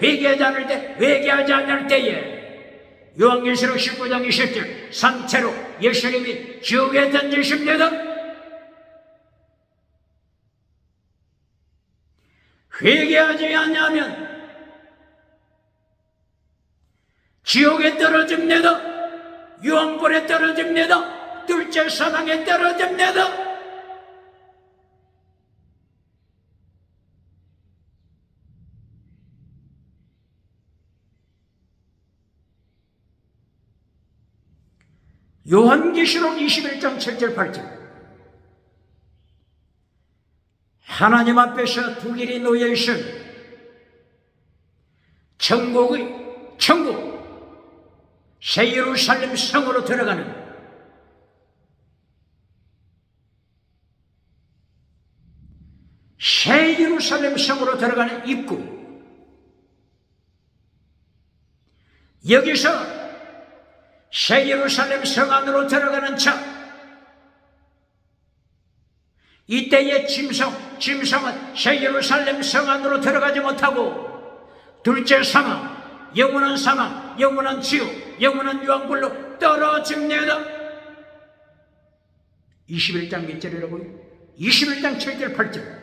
회개하지 않을 때에 요한계시록 19장 20절 산채로 예수님이 지옥에 던지십니다. 회개하지 않으면 지옥에 떨어집니다. 유황불에 떨어집니다. 둘째 사망에 떨어집니다. 요한계시록 21장 7절 8절 하나님 앞에서 두 길이 놓여있은 천국 새 예루살렘 성으로 들어가는 새 예루살렘 성으로 들어가는 입구 여기서 새 예루살렘 성 안으로 들어가는 차 이때의 짐승은 새 예루살렘 성 안으로 들어가지 못하고 둘째 사망, 영원한 사망, 영원한 지옥, 영원한 유황불로 떨어집니다. 21장 몇 절이라고요? 21장 7절 8절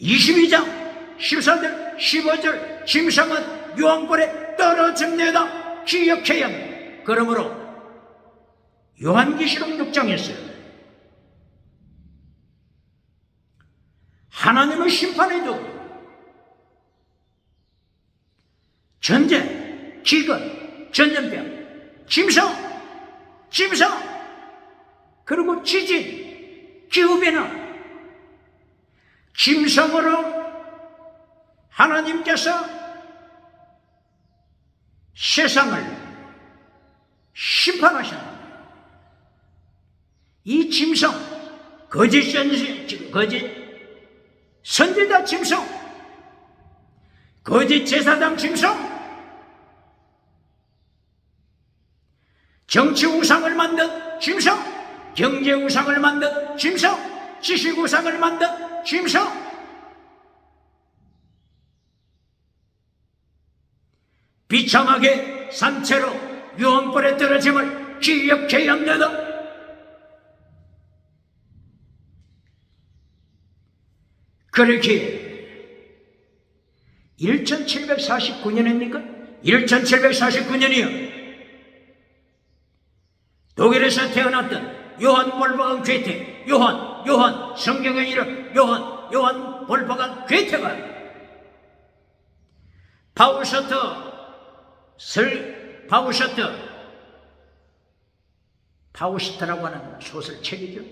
22장 14절 15절 짐승은 요한불에 떨어집니다. 기억해야 합니다. 그러므로 요한계시록 6장에서 하나님의 심판에도 전쟁, 기근, 전염병, 짐승, 그리고 지진, 기후변화, 짐승으로 하나님께서 세상을 심판하셨습니다. 이 짐승, 거짓 선지자 짐승, 거짓 제사장 짐승, 정치 우상을 만든 짐승, 경제 우상을 만든 짐승, 지식 우상을 만든 짐승, 비참하게 산채로 유황불에 떨어짐을 기억해야 합니다. 그렇게 1749년입니까? 1749년이요. 독일에서 태어났던 요한 볼프간 괴테, 요한 성경의 이름 요한 볼프간 괴테가 파우스트라고 하는 소설책이죠.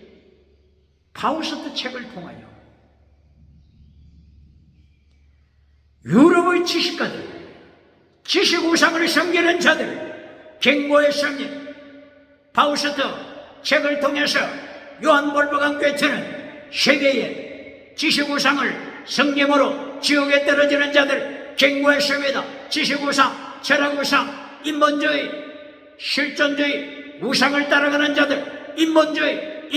파우스트 책을 통하여 유럽의 지식가들, 지식 우상을 섬기는 자들, 갱고의 성령 파우스트 책을 통해서 요한 볼프간 괴테는 세계의 지식 우상을 성경으로 지옥에 떨어지는 자들, 갱고의 성이다. 지식 우상, 철학 우상, 인본주의, 실존주의, 우상을 따라가는 자들, 인본주의,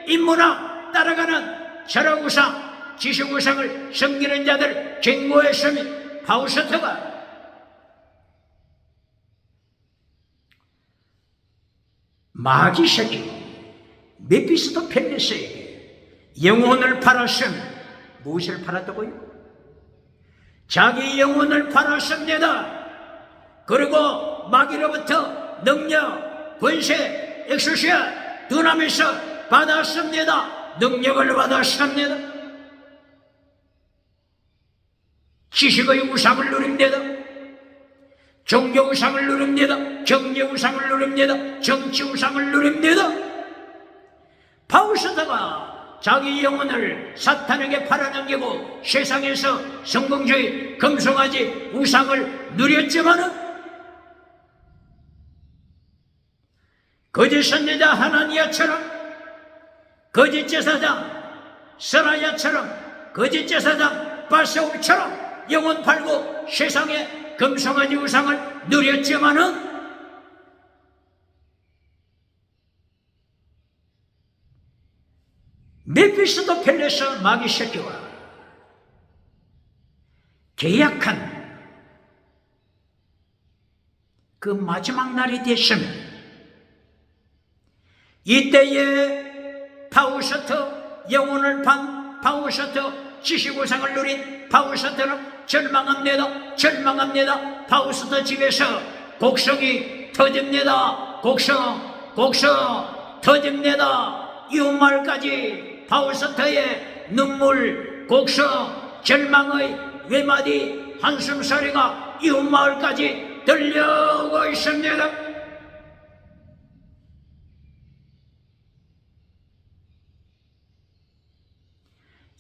인문학 따라가는 철학 우상, 지식 우상을 섬기는 자들, 갱고의 성이 파우스트가 마귀 새끼 메피스토펠레스에게 영혼을 팔았음. 무엇을 팔았다고요? 자기 영혼을 팔았습니다. 그리고 마귀로부터 능력, 권세, 엑소시아 두나미스 받았습니다. 능력을 받았습니다. 지식의 우상을 누립니다. 종교 우상을 누립니다. 경제 우상을 누립니다. 정치 우상을 누립니다. 파우스트가 자기 영혼을 사탄에게 팔아넘기고 세상에서 성공주의, 금송아지, 우상을 누렸지만은 거짓 선지자 하나니아처럼, 거짓 제사장 스라야처럼, 거짓 제사장 바세울처럼 영혼 팔고 세상에 금송아지 우상을 누렸지만은 메피스토펠레스 마귀 새끼와 계약한 그 마지막 날이 됐으면 이때에 파우스트, 영혼을 판 파우스트, 지식우상을 누린 파우스트는 절망합니다. 파우스트 집에서 곡성이 터집니다. 곡성 터집니다. 이웃마을까지 파우스트의 눈물, 곡성, 절망의 외마디 한숨소리가 이웃마을까지 들려오고 있습니다.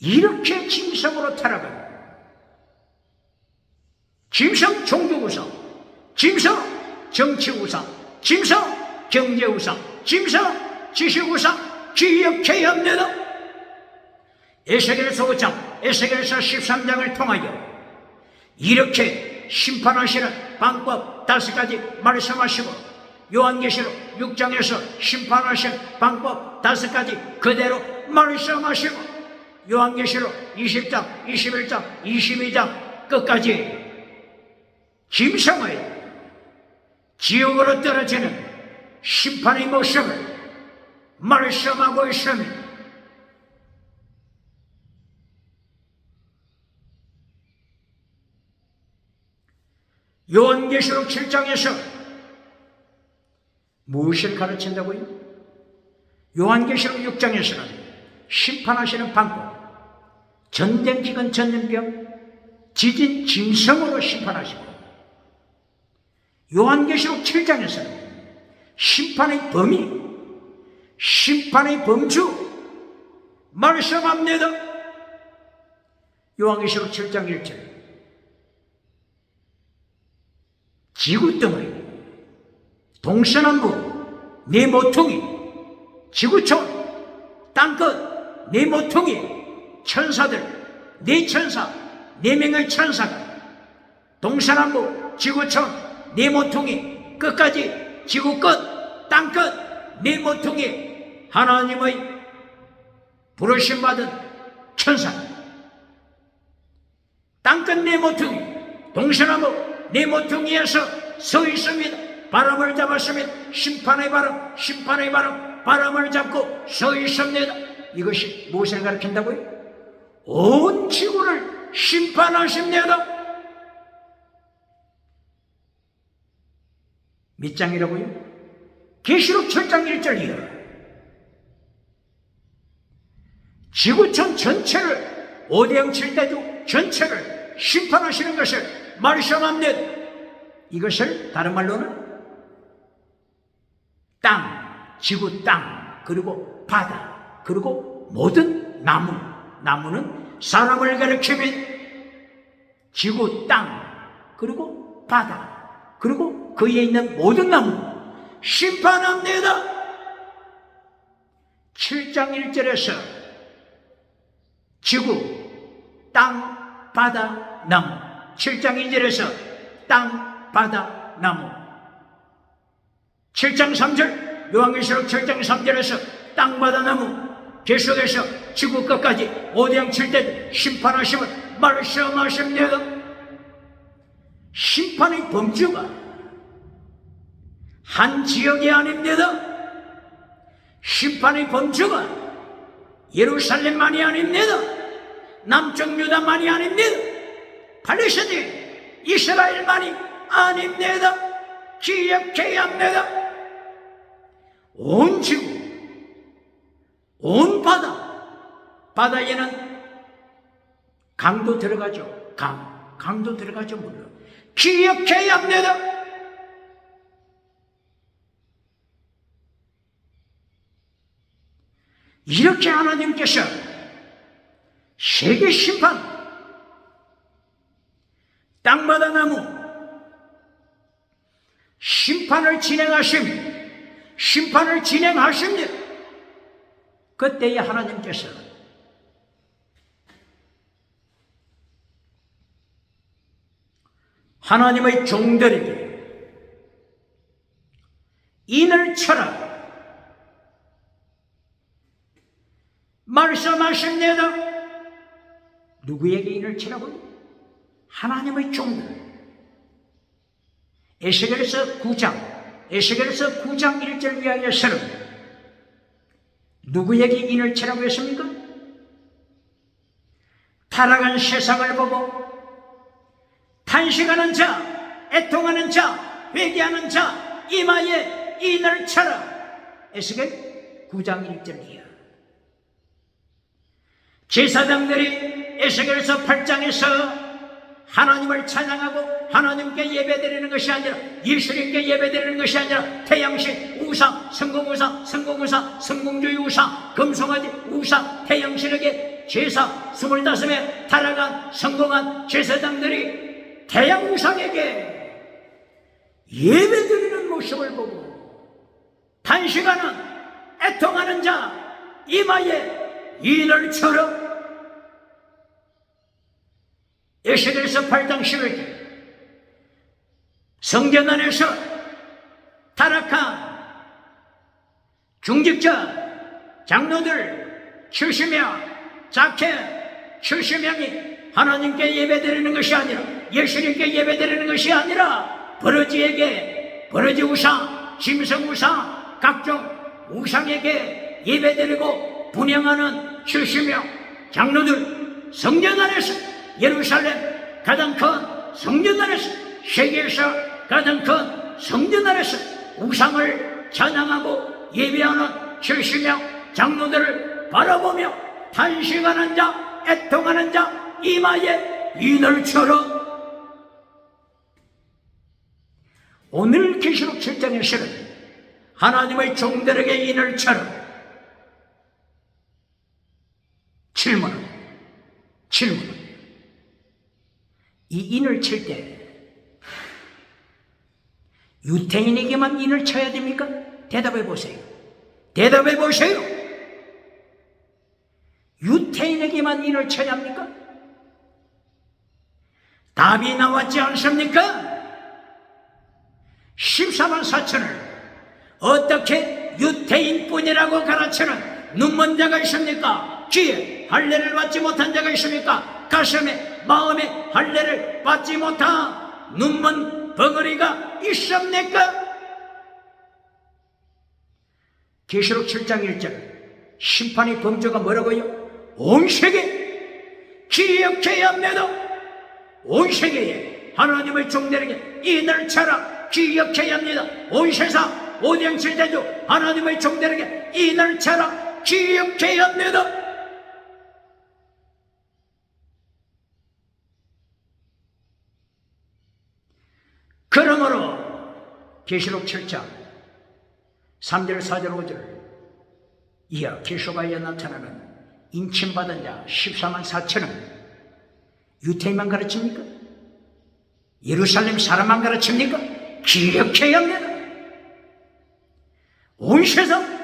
이렇게 짐승으로 타락한 짐승 종교우상, 짐승 정치우상, 짐승 경제우상, 짐승 지식우상 기억해야 합니다. 에스겔서 5장, 에스겔서 13장을 통하여 이렇게 심판하시는 방법 5가지 말씀하시고 요한계시록 6장에서 심판하시는 방법 5가지 그대로 말씀하시고 요한계시록 20장, 21장, 22장 끝까지 짐승의 지옥으로 떨어지는 심판의 모습을 말씀하고 있습니다. 요한계시록 7장에서 무엇을 가르친다고요? 요한계시록 6장에서는 심판하시는 방법, 전쟁기근 전염병, 지진 짐승으로 심판하시고, 요한계시록 7장에서는 심판의 범위, 심판의 범주 말씀합니다. 요한계시록 7장 1절, 지구덩어리, 동서남북 네 모퉁이, 지구촌 땅끝 네 모퉁이, 천사들 네 천사, 네 명의 천사가 동서남북 지구촌 네 모퉁이 끝까지 지구 끝 땅끝 네 모퉁이 하나님의 부르심 받은 천사, 땅끝 네 모퉁이 동서남북 네 모퉁이에서 서 있습니다. 바람을 잡았으면 심판의 바람, 심판의 바람, 바람을 잡고 서 있습니다. 이것이 무엇을 가르친다고요? 온 지구를 심판하십니다. 몇 장이라고요? 계시록 7장 1절이요. 지구촌 전체를, 오대양 7대주 전체를 심판하시는 것을 말씀합니다. 이것을 다른 말로는 땅, 지구 땅, 그리고 바다, 그리고 모든 나무, 나무는 사람을 가리키면 지구 땅, 그리고 바다, 그리고 그에 있는 모든 나무 심판합니다. 7장 1절에서 지구, 땅, 바다, 나무, 7장 2절에서 땅, 바다, 나무, 7장 3절, 요한계시록 7장 3절에서 땅, 바다, 나무, 계속해서 지구 끝까지 오대양 7대 심판하심을 말씀하십니다. 심판의 범주가 한 지역이 아닙니다. 심판의 범주가 예루살렘만이 아닙니다. 남쪽 유다만이 아닙니다. 팔레스타인, 이스라엘만이 아닙니다. 기억해야 합니다. 온 지구, 온 바다, 바다에는 강도 들어가죠. 강도 들어가죠. 물론 기억해야 합니다. 이렇게 하나님께서 세계 심판, 땅마다 나무 심판을 진행하십니다. 그때에 하나님께서 하나님의 종들에게 인을 쳐라 말씀하십니다. 누구에게 인을 치라고요? 하나님의 종들. 에스겔서 9장 1절 이하에서는 누구에게 인을 치라고 했습니까? 타락한 세상을 보고 탄식하는 자, 애통하는 자, 회개하는 자 이마에 인을 쳐라. 에스겔 9장 1절 이하. 제사장들이 에스겔서 8장에서 하나님을 찬양하고 하나님께 예배드리는 것이 아니라, 예수님께 예배드리는 것이 아니라 태양신, 우상, 성공우상, 성공주의 우상, 금송아지 우상, 태양신에게 제사 25에 타락한 성공한 제사장들이 태양 우상에게 예배드리는 모습을 보고 탄식하는, 애통하는 자 이마에 인을 쳐라. 에스겔서 8장 11절. 성전 안에서 타락한 중직자 장로들 70명, 자켓 70명이 하나님께 예배드리는 것이 아니라, 예수님께 예배드리는 것이 아니라 버러지에게, 버러지 우상, 짐승 우상, 각종 우상에게 예배드리고 분양하는 70명 장로들 성전 안에서, 예루살렘 가장 큰 성전 안에서 세계에서 가장 큰 성전 안에서 우상을 찬양하고 예배하는 70명 장로들을 바라보며 탄식하는 자, 애통하는 자 이마에 인을 쳐라. 오늘 계시록 7장에서는 하나님의 종들에게 인을 쳐라. 질문은 이 인을 칠 때 유태인에게만 인을 쳐야 됩니까? 대답해 보세요. 대답해 보세요. 유태인에게만 인을 쳐야 합니까? 답이 나왔지 않습니까? 14만 4천을 어떻게 유태인뿐이라고 가르치는 눈먼 자가 있습니까? 귀에 할례를 받지 못한 자가 있습니까? 가슴에 마음에 할례를 받지 못한 눈먼 벙어리가 있습니까? 계시록 7장 1절 심판의 범죄가 뭐라고요? 온 세계 기억해야 합니다. 온 세계에 하나님의 종들에게 인을 쳐라. 기억해야 합니다. 온 세상 오병칠대주 하나님의 종들에게 인을 쳐라. 기억해야 합니다. 그러므로 계시록 7장 3절 4절 5절 이하 계시록에 나타나는 인침받은 자 14만 4천은 유태인만 가르칩니까? 예루살렘 사람만 가르칩니까? 기억해야 합니다. 온 세상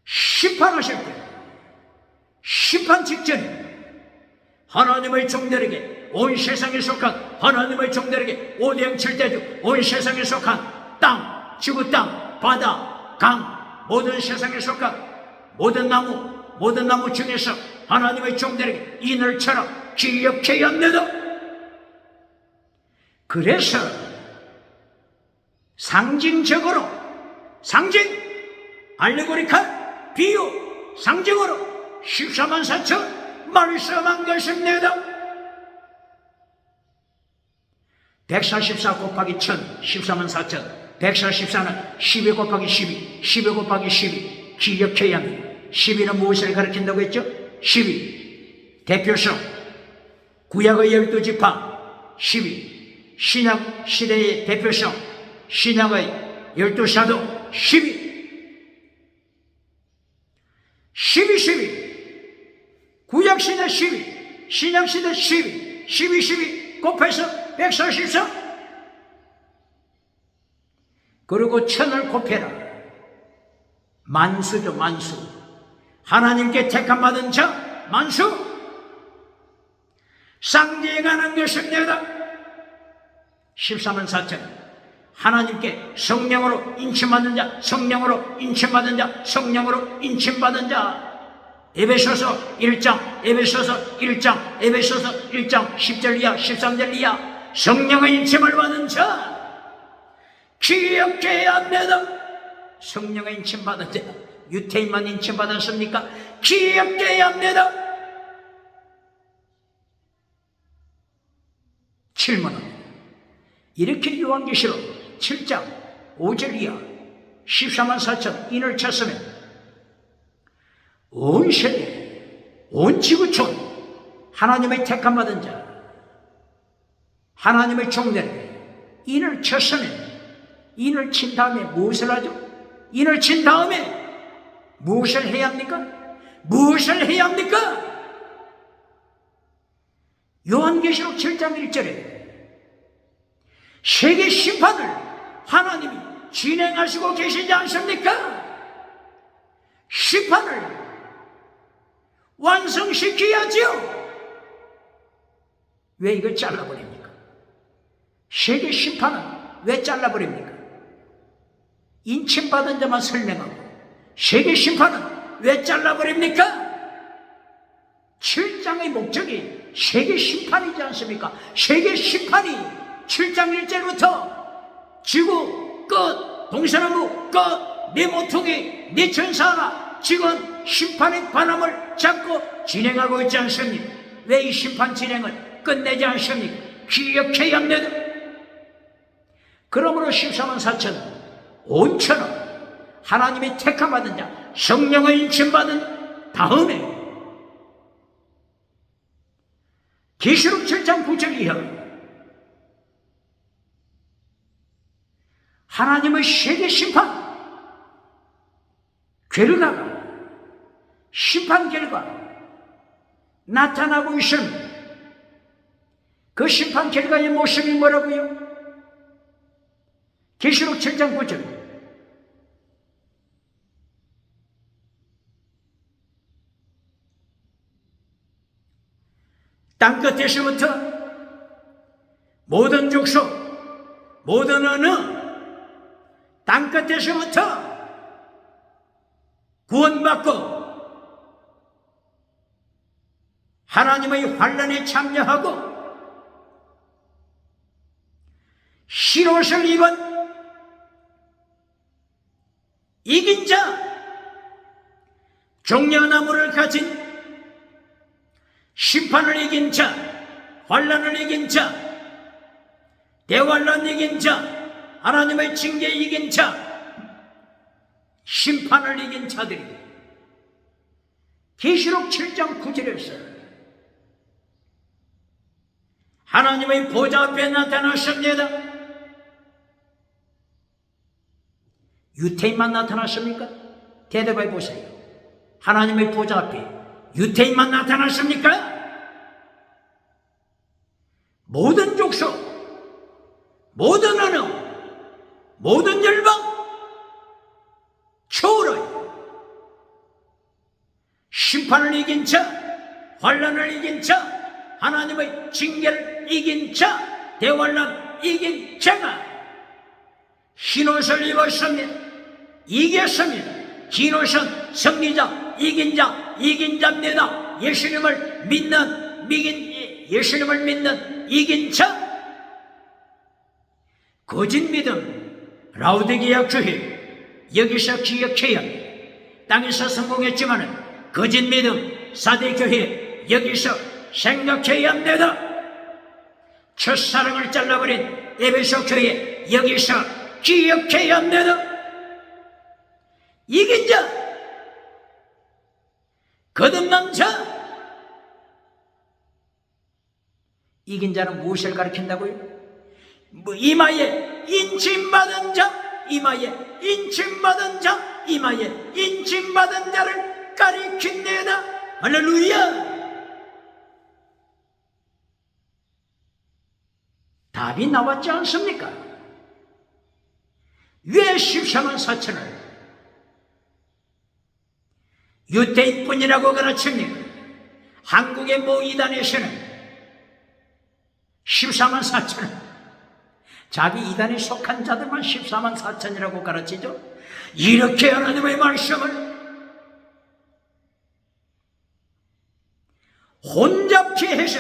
심판하실 때 심판 직전에 하나님의 종들에게 온 세상에 속한 하나님의 종들에게 오병칠대주 온 세상에 속한 땅, 지구 땅, 바다, 강 모든 세상에 속한 모든 나무 중에서 하나님의 종들에게 인을 쳐라. 기억해야 합니다. 그래서 상징적으로 알레고리칼 비유 상징으로 14만 4천 말씀한 것입니다. 144 곱하기 1000 14만 4천 144는 12 곱하기 12 12 곱하기 12 기억해야 합니다. 12는 무엇을 가리킨다고 했죠? 12 대표성 구약의 12지파 12 신약 시대의 대표성 신약의 12사도 12 구약시대 12 신약시대 12 곱해서 144 그리고 1000을 곱해라. 만수죠. 만수. 하나님께 택함받은 자 만수 상징하는 것입니다. 14만 4천 하나님께 성령으로 인침받은 자 성령으로 인침받은 자 성령으로 인침받은 자 에베소서 1장 에베소서 1장 10절 이하 13절 이하 성령의 인침을 받은 자 기억해야 합니다. 성령의 인침받은 자 유태인만 인침받았습니까? 기억해야 합니다. 질문합니다. 이렇게 요한계시록 7장 5절 이하 14만 4천 인을 쳤으면 온 세계 온 지구촌 하나님의 택함받은 자 하나님의 종들에게 인을 쳤으면 인을 친 다음에 무엇을 하죠? 인을 친 다음에 무엇을 해야 합니까? 무엇을 해야 합니까? 요한계시록 7장 1절에 세계 심판을 하나님이 진행하시고 계시지 않습니까? 심판을 완성시켜야지요. 왜 이걸 잘라버립니까? 세계 심판은 왜 잘라버립니까? 인침받은 자만 설명하고 세계 심판은 왜 잘라버립니까? 7장의 목적이 세계 심판이지 않습니까? 세계 심판이 7장 1절부터 지구 끝, 동서남북 끝, 네 모퉁이, 네 천사가 지금 심판의 바람을 잡고 진행하고 있지 않습니까? 왜 이 심판 진행을 끝내지 않습니까? 기억해야 합니다. 그러므로 14만 4천 5천원 하나님이 택함받은 자, 성령의 인침받은 다음에 계시록 7장 9절 이하 하나님의 세계 심판 결과가 심판 결과 나타나고 있습니다. 그 심판 결과의 모습이 뭐라고요? 계시록 7장 9절 땅끝에서부터 모든 족속 모든 언어 땅끝에서부터 구원받고 하나님의 환란에 참여하고 흰옷을 입은 이긴 자 종려나무를 가진 심판을 이긴 자 환란을 이긴 자 대환란 이긴 자 하나님의 징계 이긴 자 심판을 이긴 자들이 계시록 7장 9절에서 하나님의 보좌 앞에 나타났습니다. 유태인만 나타났습니까? 대답해 보세요. 하나님의 보좌 앞에 유태인만 나타났습니까? 모든 족속, 모든 언어, 모든 열방 초월하여 심판을 이긴 자, 환란을 이긴 자, 하나님의 징계를 이긴 자, 대환란 이긴 자가 흰옷을 입었습니다. 이겼습니다. 흰옷은 승리자, 이긴 자입니다. 예수님을 믿는 예수님을 믿는 이긴 자. 거짓 믿음 라우디게아 교회 여기서 기억해야 합니다. 땅에서 성공했지만은 거짓 믿음 사대 교회 여기서 생각해야 합니다. 첫사랑을 잘라버린 에베소 교회 여기서 기억해야 합니다. 이긴 자, 거듭난 자. 이긴 자는 무엇을 가리킨다고요? 이마에 인침받은 자, 이마에 인침받은 자, 이마에 인침받은 자를 가리킨다. 할렐루야. 답이 나왔지 않습니까? 왜 14만 4천을 유태인뿐이라고 가르칩니까? 한국의 모 이단에서는 14만 4천 자기 이단에 속한 자들만 14만 4천이라고 가르치죠. 이렇게 하나님의 말씀을 혼잡케 해서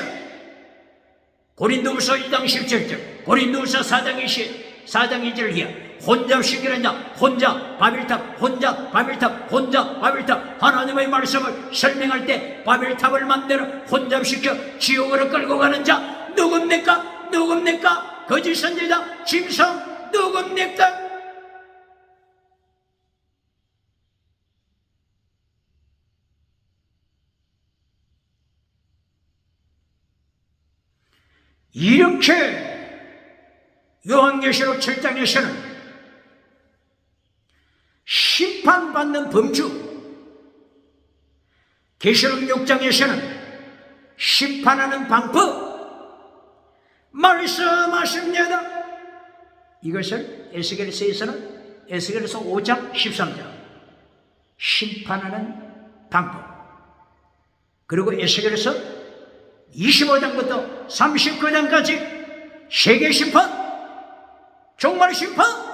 고린도후서 2장 17절 고린도후서 4장 2절 이하 혼잡시키는 자 혼자 바벨탑 혼자 바벨탑 혼자 바벨탑 하나님의 말씀을 설명할 때 바벨탑을 만들어 혼잡시켜 지옥으로 끌고 가는 자 누굽니까? 누굽니까? 거짓 선지자 짐승 누굽니까? 이렇게 요한계시록 7장에서는 심판받는 범주, 계시록 6장에서는 심판하는 방법 말씀하십니다. 이것을 에스겔서에서는 에스겔서 5장 13절 심판하는 방법, 그리고 에스겔서 25장부터 39장까지 세계 심판, 종말 심판,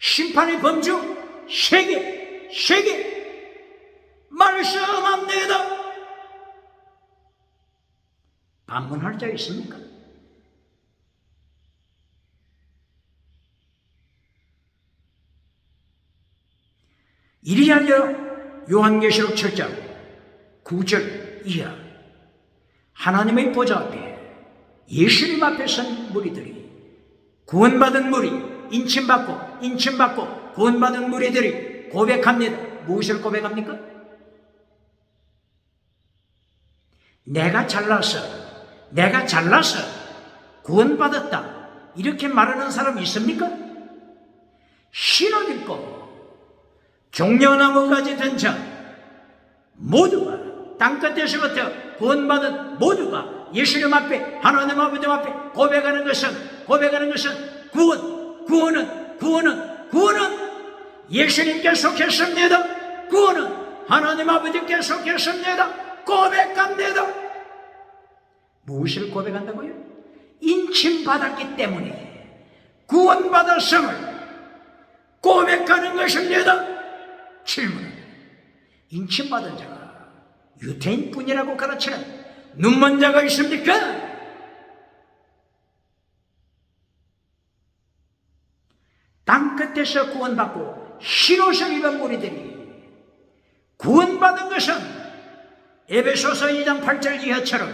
심판의 범주 세계 말씀합니다. 반문할 자 있습니까? 이리하여 요한계시록 7장 9절 이하 하나님의 보좌 앞에 예수님 앞에 선 무리들이, 구원받은 무리, 인침받고 구원받은 무리들이 고백합니다. 무엇을 고백합니까? 내가 잘나서 구원받았다, 이렇게 말하는 사람이 있습니까? 신을 믿고 종려나무까지 든 자 모두가, 땅끝에서부터 구원받은 모두가 예수님 앞에, 하나님 아버지 앞에 고백하는 것은 구원은 예수님께서 계십니다. 구원은 하나님 아버지께서 계십니다. 고백합니다. 무엇을 고백한다고요? 인침받았기 때문에 구원받았음을 고백하는 것입니다. 질문: 인침받은 자가 유대인뿐이라고 가르치는 눈먼 자가 있습니까? 땅끝에서 구원받고 흰옷을 입은 무리들이 구원받은 것은 에베소서 2장 8절 이하처럼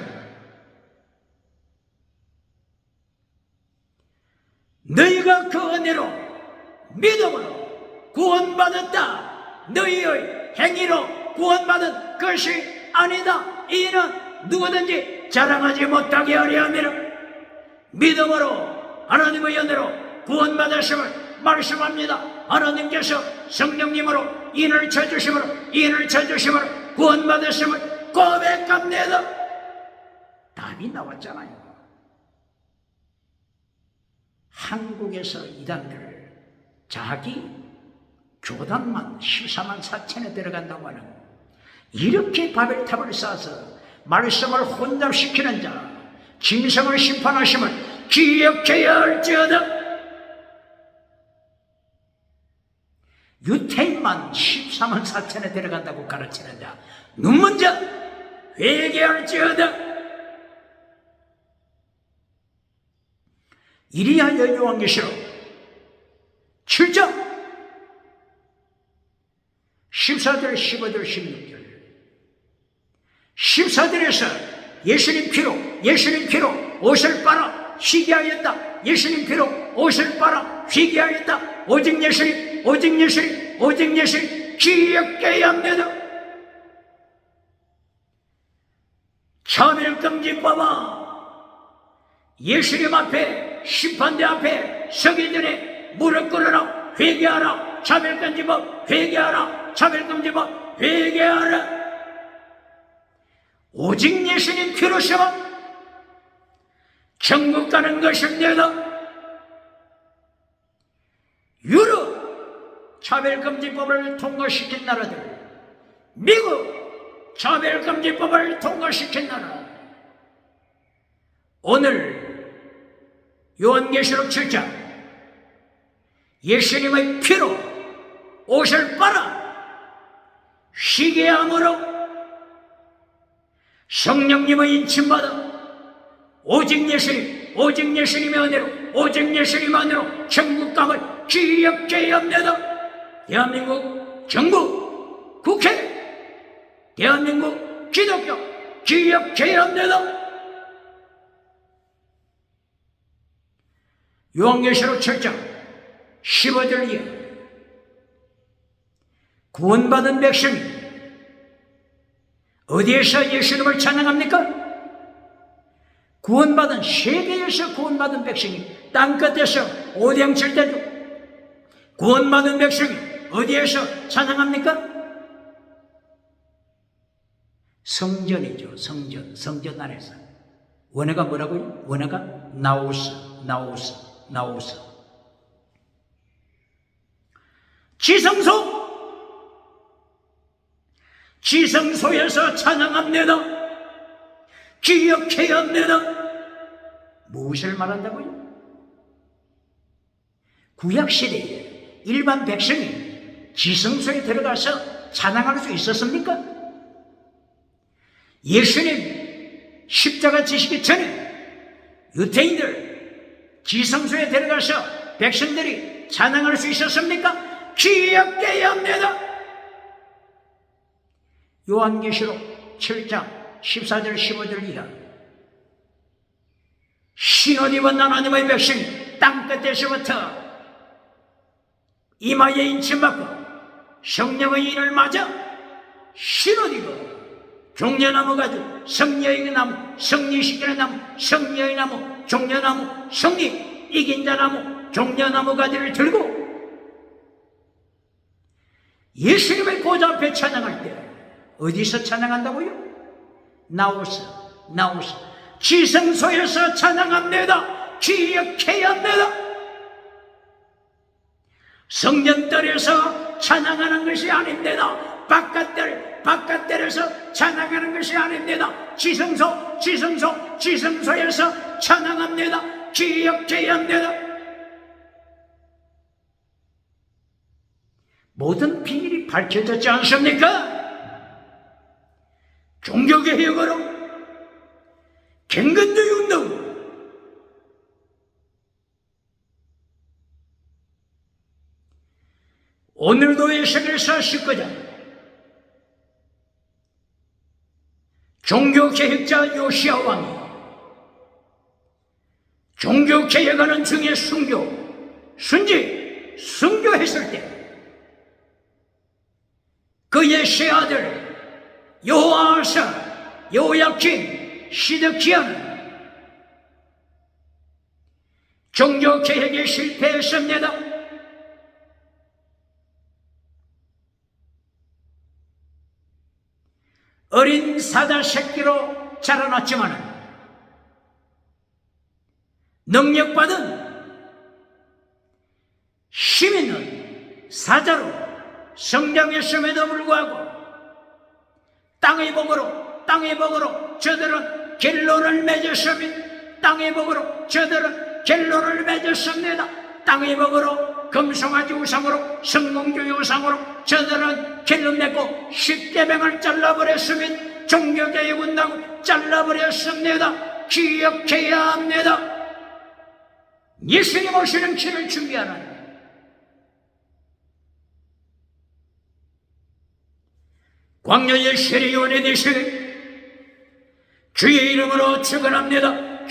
너희가 그 은혜로 믿음으로 구원받았다, 너희의 행위로 구원받은 것이 아니다. 이는 누구든지 자랑하지 못하게 하려 함이라. 믿음으로 하나님의 은혜로 구원받았음을 말씀합니다. 하나님께서 성령님으로 인을 쳐주심으로 구원받았음을 고백합니다. 답이 나왔잖아요. 한국에서 이단들 자기 교단만 14만 4천에 들어간다고 하는, 이렇게 바벨탑을 쌓아서 말씀을 혼잡시키는 자, 짐승을 심판하심을 기억해야 할지어다. 유태인만 14만 4천에 들어간다고 가르치는 자, 눈먼 자 회개할지어다. 이리하여 요한계시록 7장 14절 15절 16절 14절에서 예수님 피로 옷을 빨아 휘게 하였다. 예수님 피로 옷을 빨아 휘게 하였다. 오직 예수님 기억해야 합니다. 차별금지법은 예수님 앞에, 심판대 앞에 서기 전에 무릎 꿇으라, 회개하라. 차별금지법 회개하라. 차별금지법 회개하라. 오직 예수님 피로서만 천국 가는 것입니다. 유럽 차별금지법을 통과시킨 나라들, 미국 차별금지법을 통과시킨 나라, 오늘 요한계시록 7장 예수님의 피로 옷을 빨아 휘게 함으로 성령님의 인침받아 오직 예수님의 은혜로, 오직 예수님만으로 천국감을 기억해야 합니다. 대한민국 정부, 국회, 대한민국 기독교 기억해야 합니다. 요한계시록 7장 15절 이하 구원받은 백성이 어디에서 예수님을 찬양합니까? 구원받은, 세계에서 구원받은 백성이, 땅끝에서 오병칠대 중 구원받은 백성이 어디에서 찬양합니까? 성전이죠. 성전 안에서. 원어가 뭐라고요? 원어가 나오스. 지성소에서 찬양합니다. 기억해야 합니다. 무엇을 말한다고요? 구약시대에 일반 백성이 지성소에 들어가서 찬양할 수 있었습니까? 예수님 십자가 지시기 전에 유대인들 지성소에 들어가서 백성들이 찬양할 수 있었습니까? 기억해야 합니다. 요한계시록 7장 14절 15절 이하 신옷 입은 하나님의 백성 땅끝에서부터 이마에 인침받고 성령의 인을 맞아 신옷 입어 종려나무 가지 성령의 나무 성리시키는 나무 성령의 나무 종려나무 성리 이긴 자 나무 종려나무 가지를 들고 예수님의 보좌 앞에 찬양할 때 어디서 찬양한다고요? 나오서 지성소에서 찬양합니다. 기억해야 합니다. 성전뜰에서 찬양하는 것이 아닙니다. 바깥뜰에서 찬양하는 것이 아닙니다. 지성소에서 찬양합니다. 기억해야 합니다. 모든 비밀이 밝혀졌지 않습니까? 종교개혁으로 갱근주의 운동 오늘도 에스겔서 19장 종교개혁자 요시야 왕이 종교개혁하는 중에 순교했을 때 그의 세 아들 여호아사, 여호야킨, 시드기야는 종교개혁에 실패했습니다. 어린 사자 새끼로 자라났지만 능력받은 힘 있는 사자로 성장했음에도 불구하고 땅의 복으로 저들은 결론을 맺었습니다. 땅의 복으로 저들은 결론을 맺었습니다. 땅의 복으로 금송아지 우상으로 성공주의 우상으로 저들은 결론 맺고 십계명을 잘라버렸습니다. 종교개혁 운동을 잘라버렸습니다. 기억해야 합니다. 예수님 오시는 길을 준비하는 광야의 세례요한이 되시되 주의 이름으로 축원합니다.